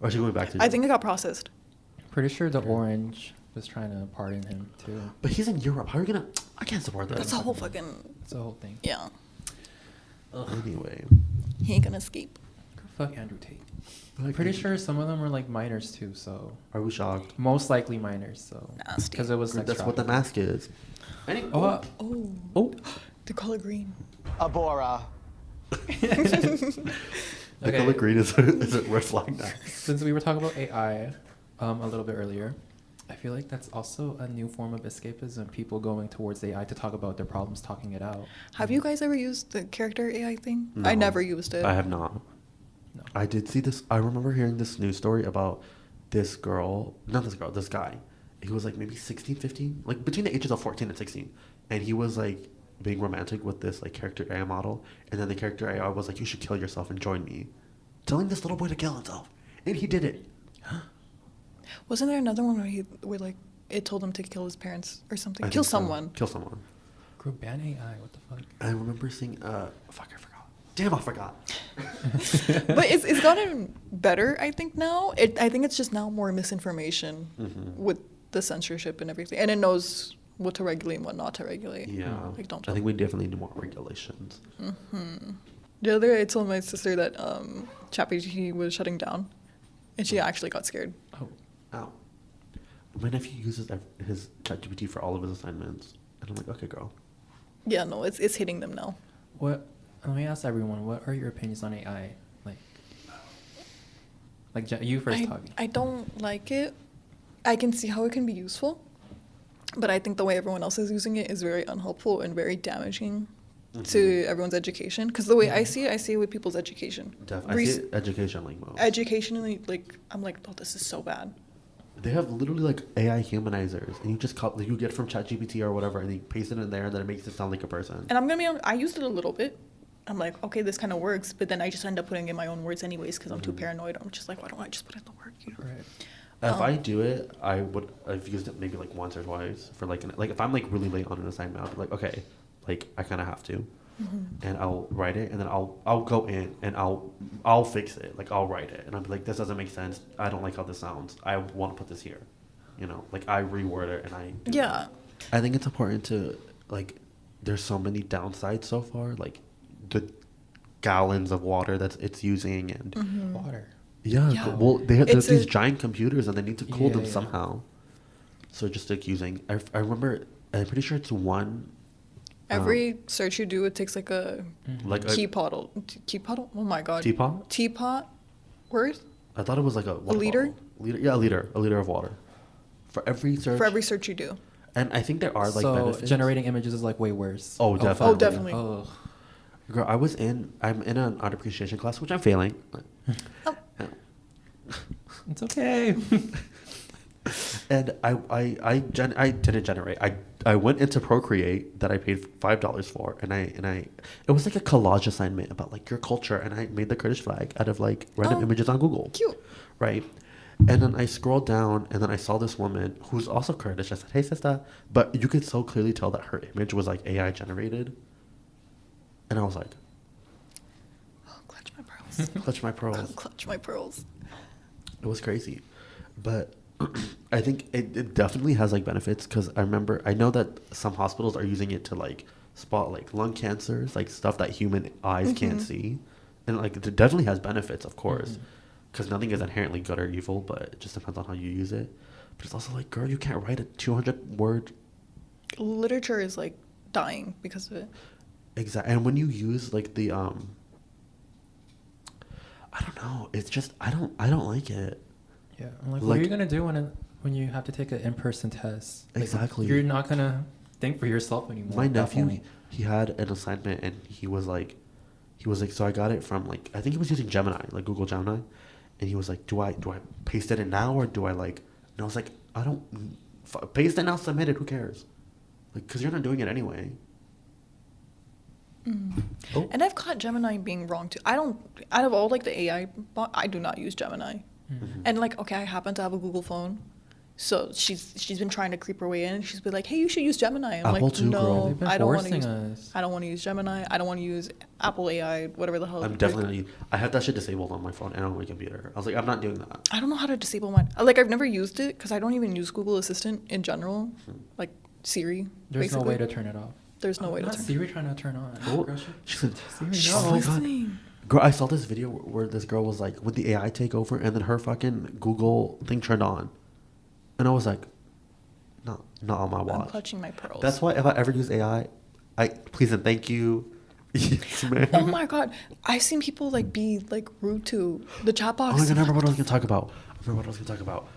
Or is she going back to jail? I think it got processed. Pretty sure the Orange was trying to pardon him too. But he's in Europe. How are you gonna? I can't support that. That's a whole fucking It's the whole thing. yeah. Anyway, He ain't gonna escape. Fuck Andrew Tate. I'm Like, pretty sure some of them were like minors too, so are we shocked? most likely minors. So Nasty. because it was sex That's what the trafficking. mask is. Anyway, Oh, Oh, oh. the color green. Abora. The color green is a red flag now. Since we were talking about AI a little bit earlier, I feel like that's also a new form of escapism. People going towards AI to talk about their problems, talking it out. Have you guys ever used the character AI thing? No. I never used it. I have not. No. I did see this. I remember hearing this news story about this guy. He was like maybe 16, 15, like between the ages of 14 and 16. And he was like being romantic with this like character AI model. And then the character AI was like, "You should kill yourself and join me." Telling this little boy to kill himself. And he did it. Wasn't there another one where like it told him to kill his parents or something? I Kill think so. someone. Kill someone. Group ban AI, what the fuck? I remember seeing, fuck, I forgot. Damn, I forgot. But it's gotten better, I think, now. I think it's just now more misinformation with the censorship and everything. And it knows what to regulate and what not to regulate. Yeah. Like, don't I think we definitely need more regulations. The other day, I told my sister that ChatGPT was shutting down, and she actually got scared. Oh, Ow. My nephew uses his ChatGPT for all of his assignments. And I'm like, okay, girl. Yeah, no, it's hitting them now. what? Let me ask everyone. What are your opinions on AI? You first, Tavee. I don't like it. I can see how it can be useful, but I think the way everyone else is using it is very unhelpful and very damaging to everyone's education. Because the way I see it with people's education. I see it educationally most. Educationally, like, I'm like, oh, this is so bad. They have literally like AI humanizers, and you just you get from ChatGPT or whatever, and you paste it in there, and then it makes it sound like a person. And I'm gonna be honest, I used it a little bit. I'm like, okay, this kind of works, but then I just end up putting in my own words anyways because I'm too paranoid. I'm just like, why don't I just put in the word? You know? Right. If I do it, I've used it maybe like once or twice for like if I'm like really late on an assignment, I'll be like, okay, like I kind of have to, and I'll write it, and then I'll go in and I'll fix it, like I'll write it, and I'll be like, this doesn't make sense. I don't like how this sounds. I want to put this here, you know, like I reword it and I do Yeah. that. I think it's important to like. There's so many downsides so far, like the gallons of water that it's using and. Water. Yeah, Yeah. well, there's It's these a- giant computers, and they need to cool them Yeah. somehow. So just like using, I remember, I'm pretty sure it's one. Every search you do, it takes like a Like a teapot. Teapot? Oh my god. teapot. Teapot worth? I thought it was like a water liter? bottle. Yeah, a liter of water. For every search. For every search you do. And I think there are like so benefits. generating images is like way worse. Oh, definitely. Oh, definitely. Oh. Girl, I'm in an art appreciation class, which I'm failing. Oh. It's okay. And I didn't generate. I went into Procreate that I paid $5 for, and I it was like a collage assignment about like your culture, and I made the Kurdish flag out of like random images on Google. Cute. Right. And then I scrolled down, and then I saw this woman who's also Kurdish. I said, "Hey, sister," but you could so clearly tell that her image was like AI generated, and I was like, Oh, clutch my pearls. "Clutch my pearls." Clutch my pearls. It was crazy, but I think it definitely has like benefits because I know that some hospitals are using it to like spot like lung cancers, like stuff that human eyes can't see, and like it definitely has benefits, of course, because nothing is inherently good or evil, but it just depends on how you use it. But it's also like, girl, you can't write a 200-word. Literature is like dying because of it. Exactly, and when you use like the I don't know, it's just I don't like it. Yeah, I'm like, what are you gonna do when you have to take an in-person test? Like, Exactly. you're not gonna think for yourself anymore. My at that nephew, point. he had an assignment, and he was like, so I got it from like, I think he was using Gemini, like Google Gemini, and he was like, do I paste it in now, or do I like? And I was like, I don't paste it now, submit it. Who cares? Like, because you're not doing it anyway. Oh. And I've caught Gemini being wrong too. I don't, out of all like the AI bot, I do not use Gemini. And like, okay, I happen to have a Google phone. So she's been trying to creep her way in. She's been like, hey, you should use Gemini. I'm Apple like, too, girl. no, They've been I don't want to forcing use. us. I don't want to use Gemini. I don't want to use Apple AI, whatever the hell. I'm definitely not. I have that shit disabled on my phone and on my computer. I was like, I'm not doing that. I don't know how to disable mine. Like, I've never used it because I don't even use Google Assistant in general. Like Siri. There's basically. no way to turn it off. There's no way to Not turn. Siri trying to turn on. Oh, Girl, she said, Siri, oh no. my god. Girl, I saw this video where this girl was like, with the AI takeover, and then her fucking Google thing turned on. And I was like, not on my I'm watch. clutching my pearls. That's why if I ever use AI, please and thank you. Yes, ma'am. Oh my god, I've seen people like be like rude to the chat box. Oh my god, I remember what I was gonna talk about.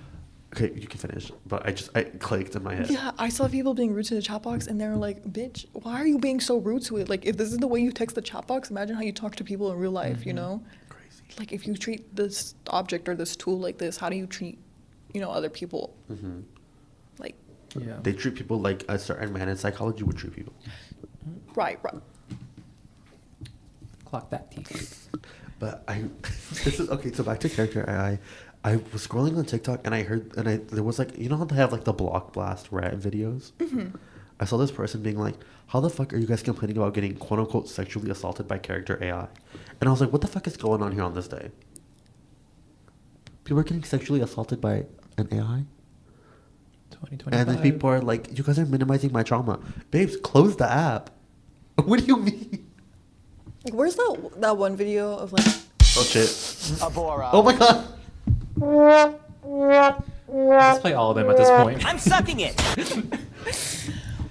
Okay, you can finish. But I clicked in my head. Yeah, I saw people being rude to the chat box, and they were like, "Bitch, why are you being so rude to it? Like, if this is the way you text the chat box, imagine how you talk to people in real life. You know, Crazy. like if you treat this object or this tool like this, how do you treat, other people? Mm-hmm. Like, Yeah. They treat people like a certain man in psychology would treat people. right. Clock that T. But this is okay. So back to character AI. I was scrolling on TikTok and there was like, you know how they have like the block blast rant videos? Mm-hmm. I saw this person being like, how the fuck are you guys complaining about getting quote unquote sexually assaulted by character AI? And I was like, what the fuck is going on here on this day? People are getting sexually assaulted by an AI? 2025. And then people are like, you guys are minimizing my trauma. Babes, close the app. What do you mean? Like, where's that one video of like? Oh shit. Abora. Oh my god. Let's play all of them at this point. I'm sucking it.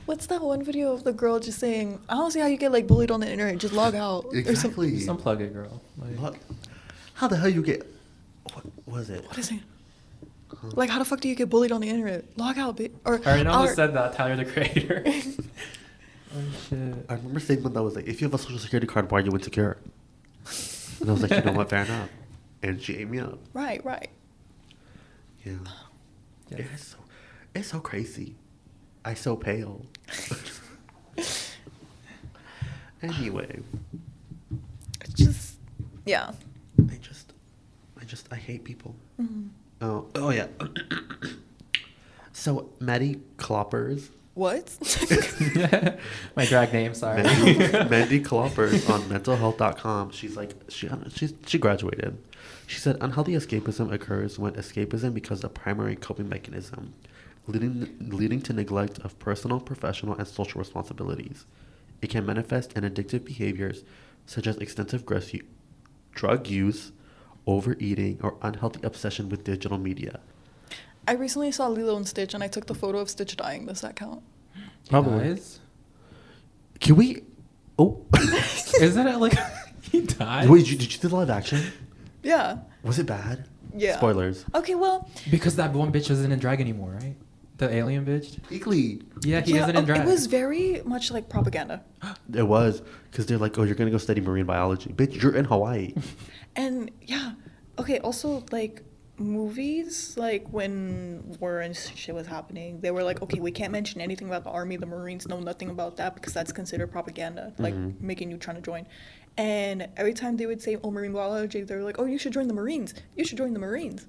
What's that one video of the girl just saying, I don't see how you get like bullied on the internet, just log out. Or something. Exactly. Just unplug it, girl. Like, What? How the hell you get? What was it? What is it? Like, how the fuck do you get bullied on the internet? Log out, bitch. Or I already almost said that, Tyler, the creator. Oh, shit. I remember saying one that was like, if you have a social security card, why are you insecure? And I was like, you know what, fair enough. And she ate me up. Right. Yeah. Yeah. It's so crazy. I so pale. Anyway, It's just, yeah. I hate people. Mm-hmm. Oh yeah. So Maddie Kloppers. What? My drag name, sorry. Mandy Kloppers on mentalhealth.com. She's like, she graduated. She said unhealthy escapism occurs when escapism becomes a primary coping mechanism, leading to neglect of personal, professional, and social responsibilities. It can manifest in addictive behaviors such as extensive drug use, overeating, or unhealthy obsession with digital media. I recently saw Lilo and Stitch, and I took the photo of Stitch dying. Does that count? Probably. Guys? Can we? Oh. Isn't it like he died? Wait, did you see the live action? Yeah. Was it bad? Yeah. Spoilers. Okay, well, Because that one bitch isn't in drag anymore, right? The alien bitch. Eagly. Yeah, he isn't in drag. It was very much like propaganda. It was because they're like, oh, you're gonna go study marine biology, bitch. You're in Hawaii. And yeah, okay. Also, like movies, like when war and shit was happening, they were like, okay, we can't mention anything about the army, the Marines, know nothing about that because that's considered propaganda, like making you trying to join. And every time they would say, oh, marine biology, they were like, oh, you should join the Marines. You should join the Marines.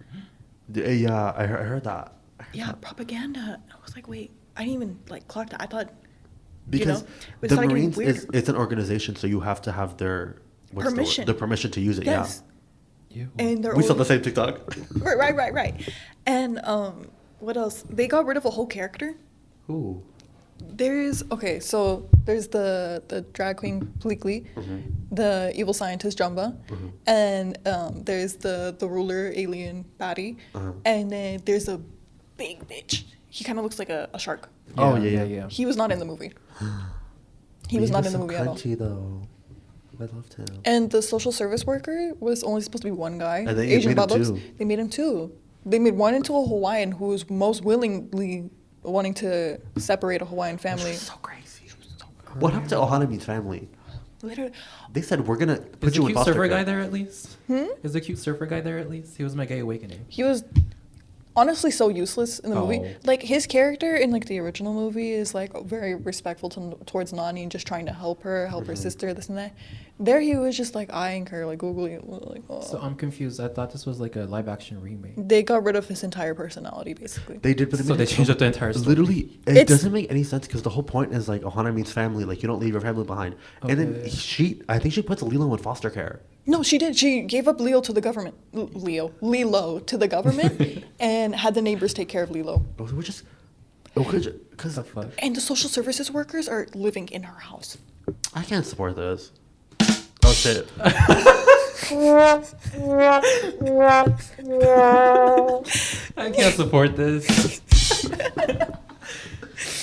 Yeah, I heard that. Yeah, propaganda. I was like, wait, I didn't even like clock that. I thought Because it the started getting Marines weird. it's an organization, so you have to have their Permission. the permission to use it. Yes. Ew. And they're Yeah, we saw always- the same TikTok. Right. And what else? They got rid of a whole character. Ooh. There's the drag queen Pleakley, the evil scientist Jumba, and there's the ruler alien Batty, and then there's a big bitch. He kind of looks like a shark. Oh, yeah. He was not in the movie. He was not in the movie at all. Crunchy though. I loved him. And the social service worker was only supposed to be one guy. And they Asian made him Bubbles. two. They made him two. They made one into a Hawaiian who was most willingly wanting to separate a Hawaiian family. So crazy. What happened to Ohana Meets family? Literally. They said we're gonna Is put the you in cute foster surfer care. guy there at least? Is the cute surfer guy there at least? He was my gay awakening. He was honestly so useless in the Oh. movie. Like his character in like the original movie is like very respectful towards Nani and just trying to help her sister, this and that. There he was just like eyeing her like googly, like oh. So I'm confused. I thought this was like a live action remake. They got rid of his entire personality basically. They did, but So they changed up the entire story. Literally, it It's- doesn't make any sense because the whole point is like Ohana meets family. Like you don't leave your family behind. And then Okay. I think she puts Lilo in foster care. No, she did. She gave up Lilo to the government. Lilo to the government, and had the neighbors take care of Lilo. We're just, because The fuck? And the social services workers are living in her house. I can't support this. Oh shit! I can't support this.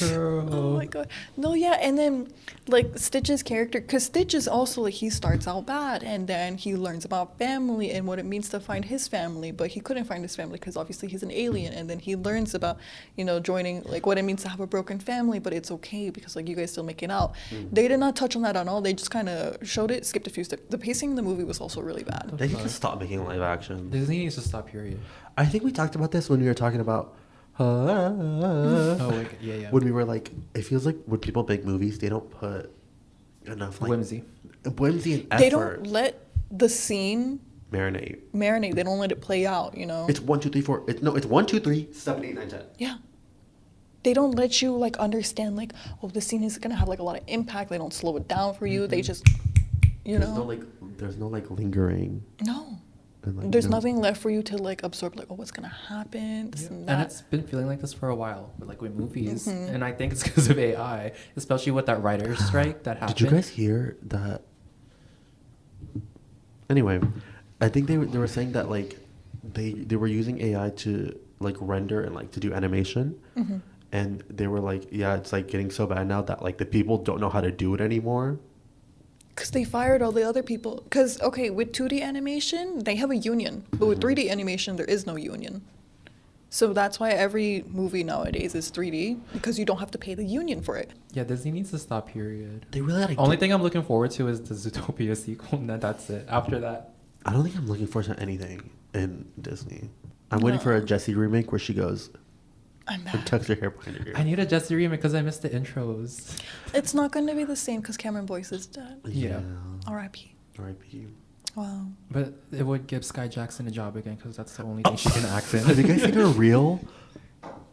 Oh my god. No, yeah, and then like Stitch's character, because Stitch is also like he starts out bad and then he learns about family and what it means to find his family, but he couldn't find his family because obviously he's an alien, and then he learns about, you know, joining, like what it means to have a broken family, but it's okay because like you guys still make it out. They did not touch on that at all. They just kind of showed it, skipped a few steps. The pacing in the movie was also really bad. They need to stop making live action. Disney needs to stop. Period. I think we talked about this when we were talking about. Oh wait, yeah. When we were like, it feels like when people make movies, they don't put enough like Whimsy. and effort. They don't let the scene marinate. marinate. They don't let it play out, you know? It's 1, 2, 3, 4. It's 1, 2, 3, 7, 8, 9, 10. Yeah. They don't let you like understand like, oh, this scene is gonna have like a lot of impact. They don't slow it down for you. They just, you There's know, there's no like lingering. no. And, like, There's no- nothing left for you to like absorb. Like, oh, what's gonna happen? This and And that. it's been feeling like this for a while, but like with movies, and I think it's because of AI, especially with that writer's strike that happened. Did you guys hear that? Anyway, I think they were saying that like they were using AI to like render and like to do animation, and they were like, yeah, it's like getting so bad now that like the people don't know how to do it anymore. Because they fired all the other people. Because, okay, with 2D animation, they have a union. But with 3D animation, there is no union. So that's why every movie nowadays is 3D. Because you don't have to pay the union for it. Yeah, Disney needs to stop. Period. They really had Only thing I'm looking forward to is the Zootopia sequel, and that's it. After that, I don't think I'm looking forward to anything in Disney. I'm waiting for a Jessie remake where she goes I'm and mad. tucks her hair behind her ear. I need a Jessie remake because I missed the intros. It's not going to be the same because Cameron Boyce is dead. Yeah. R.I.P. R.I.P. Wow. But it would give Sky Jackson a job again because that's the only thing she can act in. Have you guys seen her reel?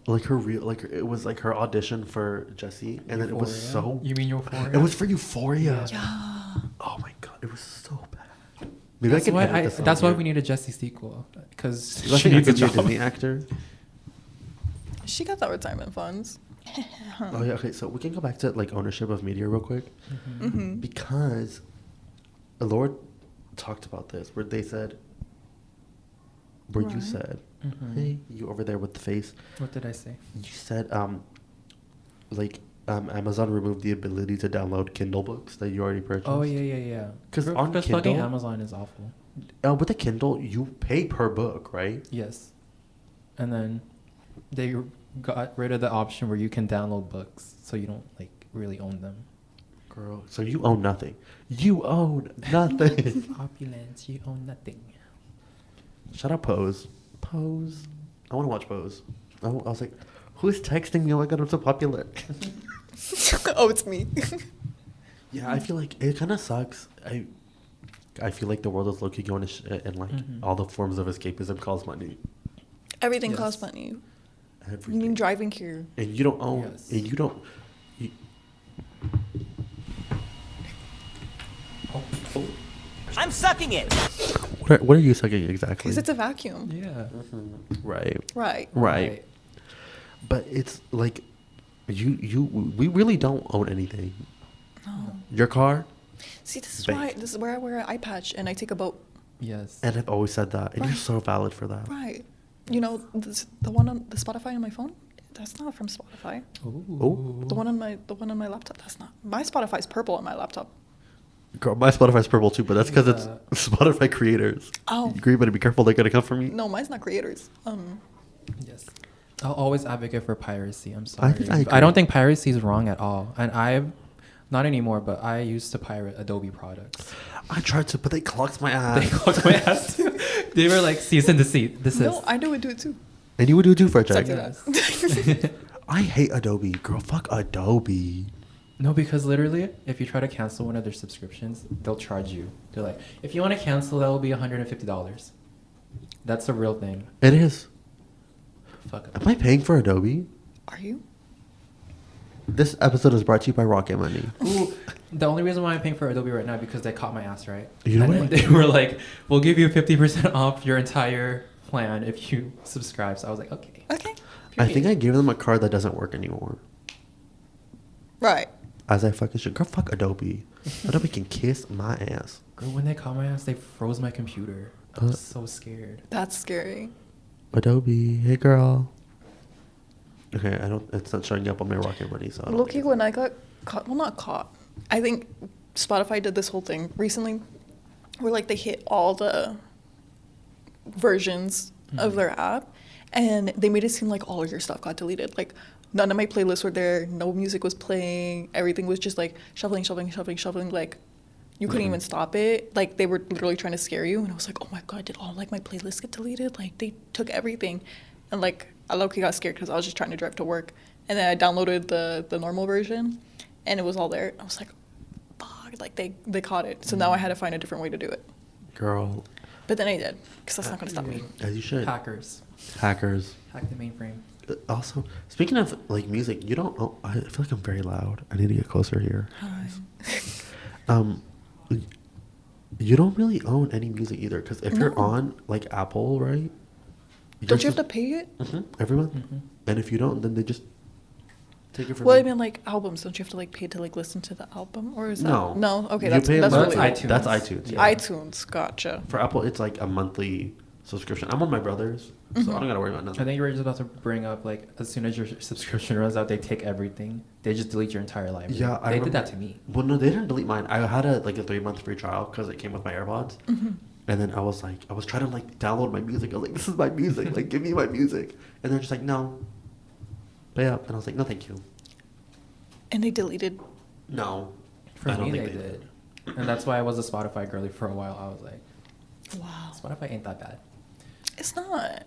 Like her real, like it was like her audition for Jessie, and then it was Euphoria? so. You mean Euphoria? It was for Euphoria. Yeah. Oh my god, it was so bad. Maybe That's I can why. edit this out That's why here. we need a Jessie sequel because I she think needs a could be a job. Disney actor. She got that retirement funds. Oh yeah, okay. So we can go back to like ownership of media real quick, because Lord talked about this where they said, where you Right. said, Mhm. hey, you over there with the face. What did I say? You said Amazon removed the ability to download Kindle books that you already purchased. Oh yeah. 'Cause Bro, on because fucking Kindle- Amazon is awful. With a Kindle, you pay per book, right? Yes, and then they got rid of the option where you can download books, so you don't like really own them. Girl, so you own nothing. You own nothing. Opulence, you own nothing. Shout out Pose. Pose. I want to watch Pose. I was like, who's texting me? Oh my god, I'm so popular. Oh, it's me. Yeah, I feel like it kind of sucks. I feel like the world is low-key going to shit, and like all the forms of escapism cost money. Everything Yes. costs money. Everything. You mean driving here? And you don't own. Yes. And you don't. You, oh. I'm sucking it. What are you sucking exactly? Because it's a vacuum. Yeah. Right. Right. Right. But it's like, we really don't own anything. No. Your car, See, this is Bank. why. This is where I wear an eye patch and I take a boat. Yes. and I've always said that, and you're Right. so valid for that. Right. You know, the one on the Spotify on my phone. That's not from Spotify. Oh. The one on my laptop. That's not. My Spotify's purple on my laptop. Girl, my Spotify's purple too, but that's because it's Yeah. Spotify creators. Oh. You better be careful. They're gonna come for me. No, mine's not creators. Yes. I'll always advocate for piracy. I'm sorry. I think I agree. I don't think piracy is wrong at all. And I've, not anymore, but I used to pirate Adobe products. I tried to, but they clocked my They ass. called my ass. They were like, cease and desist. This No, is. I would do it too. And you would do it too for a check. Exactly. Yes. I hate Adobe. Girl, fuck Adobe. No, because literally, if you try to cancel one of their subscriptions, they'll charge you. They're like, if you want to cancel, that will be $150. That's a real thing. It is. Fuck. Am I paying for Adobe? Are you? This episode is brought to you by Rocket Money. Ooh, the only reason why I'm paying for Adobe right now because they caught my ass, right? You know And what? then they were like, we'll give you 50% off your entire plan if you subscribe. So I was like, okay. Okay. I think I gave them a card that doesn't work anymore. Right. As I fucking should. Girl, fuck Adobe. Adobe can kiss my ass. Girl, when they caught my ass, they froze my computer. I was so scared. That's scary. Adobe, hey girl. Okay, it's not showing up on my Rocket Money, so I don't Loki, think when I got caught, well, not caught. I think Spotify did this whole thing recently, where like they hit all the versions of their app, and they made it seem like all of your stuff got deleted. Like none of my playlists were there. No music was playing. Everything was just like shuffling. Like you couldn't even stop it. Like they were literally trying to scare you. And I was like, oh my god, did all like my playlists get deleted? Like they took everything. And like I low-key got scared because I was just trying to drive to work. And then I downloaded the normal version, and it was all there. I was like, fuck, like they caught it. So now I had to find a different way to do it. Girl, But then I did, because that's not going to stop me. as you should. Hackers. Hackers. Hack the mainframe. Also, speaking of like music, you don't. Oh, I feel like I'm very loud. I need to get closer here. Hi. You don't really own any music either, because if you're No. on like Apple, right? Don't you have to pay it? Every month? And if you don't, then they just take it from Well, you. I mean, like albums. Don't you have to like pay to like listen to the album, or is that No. No. Okay, You that's pay a that's monthly- really iTunes. That's iTunes. Yeah. iTunes. Gotcha. For Apple, it's like a monthly subscription. I'm on my brother's, so I don't gotta worry about nothing. I think you were just about to bring up like as soon as your subscription runs out, they take everything. They just delete your entire library. Yeah, I they remember, did that to me. Well, no, they didn't delete mine. I had a 3-month free trial because it came with my AirPods, and then I was trying to like download my music. I was like, this is my music. Like, give me my music. And they're just like, no, pay up. And I was like, no, thank you. And they deleted. No, For I don't me, think they did. And that's why I was a Spotify girly for a while. I was like, Wow. Spotify ain't that bad. It's not.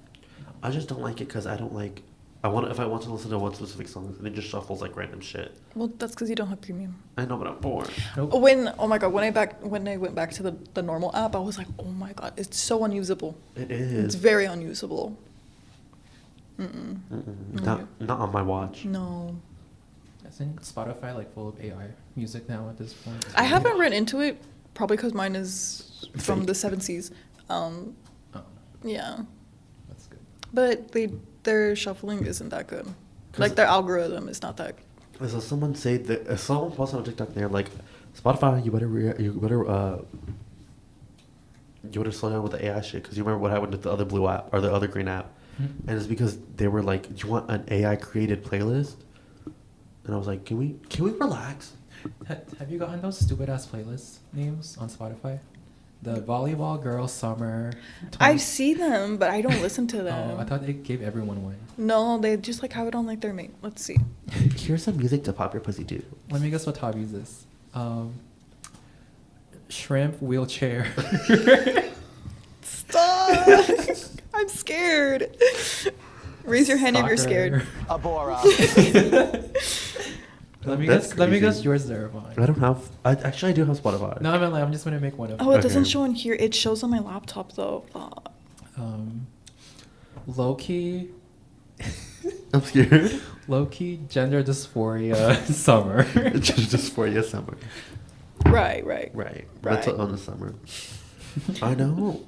I just don't like it because I don't like. If I want to listen to one specific song, and it just shuffles like random shit. Well, that's because you don't have premium. I know, but I'm bored. Nope. Oh my god, when I went back to the normal app, I was like, oh my god, it's so unusable. It It's is. very unusable. Not on my watch. No. Isn't Spotify like full of AI music now at this point? I haven't run into it, probably because mine is from Fake. the 7Cs. Oh, Yeah. that's good. But their shuffling isn't that good. Like their algorithm is not that. So someone someone posted on TikTok. They're like, Spotify, you better slow down with the AI shit because you remember what happened with the other blue app or the other green app, and it's because they were like, do you want an AI created playlist? And I was like, can we relax? Have you gotten those stupid ass playlist names on Spotify? The Volleyball Girl Summer. I see them, but I don't listen to Oh, them. I thought they gave everyone one. No, they just like have it on like their main. Let's see. Here's some music to pop your pussy too. Let me guess what Tavee's is. Shrimp wheelchair. Stop! I'm scared. Raise your hand if you're scared. Abora. Let me That's guess. Let me guess crazy. yours, Zeravon. I don't have. I do have Spotify. No, I'm just gonna make one of. Oh, it doesn't Okay. show in here. It shows on my laptop though. Fuck. Low key. I'm scared. Low key gender dysphoria summer. Just for you, summer. Right. Right. That's Right. on the summer. I know.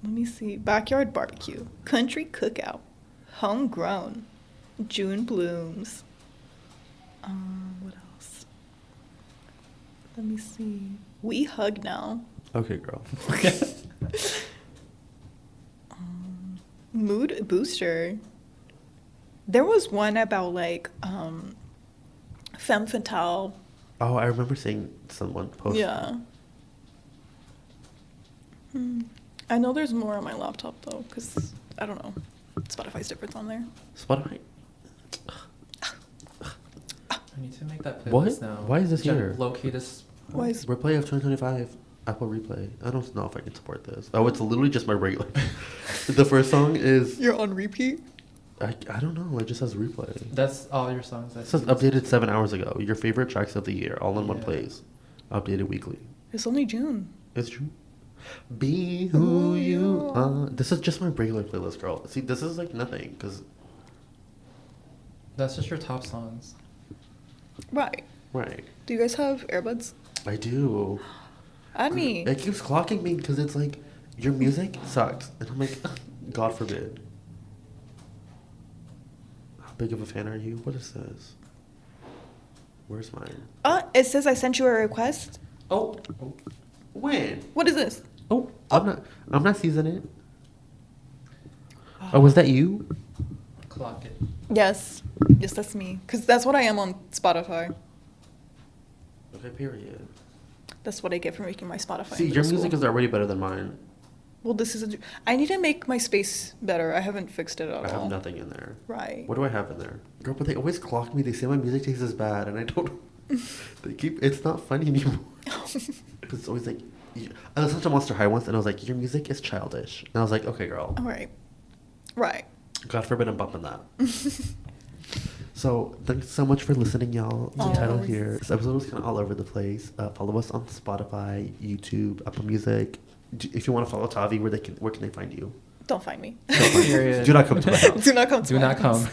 Let me see. Backyard barbecue, country cookout, homegrown, June blooms. What else? Let me see. We hug now. Okay, girl. Mood booster. There was one about like femme fatale. Oh, I remember seeing someone post. Yeah. I know there's more on my laptop though, because I don't know. Spotify's different on there. Spotify. I need to make that playlist What? now. Why is this here? Low key this. Why is Replay of 2025. Apple Replay. I don't know if I can support this. Oh, it's literally just my regular. The first song is. you're on repeat? I don't know. It just says replay. That's all your songs. That It says you- updated 7 hours ago. Your favorite tracks of the year, all in one Yeah. place. Updated weekly. It's only June. It's true. Be who you are. This is just my regular playlist, girl. See, this is like nothing because That's just your top songs. Right. right. Do you guys have earbuds? I do. Add me. It keeps clocking me because it's like your music sucks, and I'm like, God forbid. How big of a fan are you? What is this? Where's mine? It says I sent you a request. Oh, when? What is this? Oh, I'm not seasoning it. Oh, was that you? Clock it. Yes. Yes, that's me. Because that's what I am on Spotify. Okay, period. That's what I get for making my Spotify. See, in your middle music school. is already better than mine. Well, this is. I need to make my space better. I haven't fixed it at I all. have nothing in there. Right. What do I have in there? Girl, but they always clock me. They say my music taste is bad, and I don't. They keep. It's not funny anymore. It's always like. I listened to Monster High once, and I was like, "Your music is childish," and I was like, "Okay, girl." All right. Right. God forbid I'm bumping that. So thanks so much for listening, y'all. The title Always. here. This episode was kind of all over the place. Follow us on Spotify, YouTube, Apple Music. If you want to follow Tavee, where can they find you? Don't find me. Period. Do not come to my house. Do not come to Do my not house.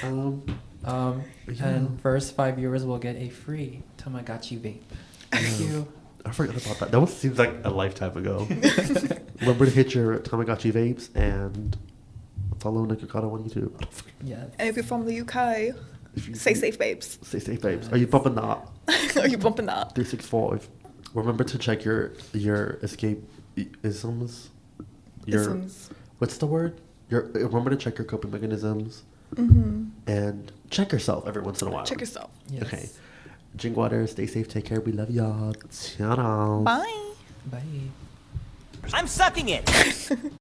come. Yeah. And first 5 viewers will get a free Tamagotchi vape. Thank you. I forgot about that. That one seems like a lifetime ago. Remember to hit your Tamagotchi vapes and follow Nikocado on YouTube. Yes. And if you're from the UK, If you- stay safe, babes. Stay safe, babes. Are you bumping that? Are you bumping that? 365. Remember to check your escapisms. Isms. What's the word? Remember to check your coping mechanisms Mm-hmm. and check yourself every once in a while. Check yourself. Yes. Okay. Drink water. Stay safe. Take care. We love y'all. Ciao. Bye. Bye. I'm sucking it.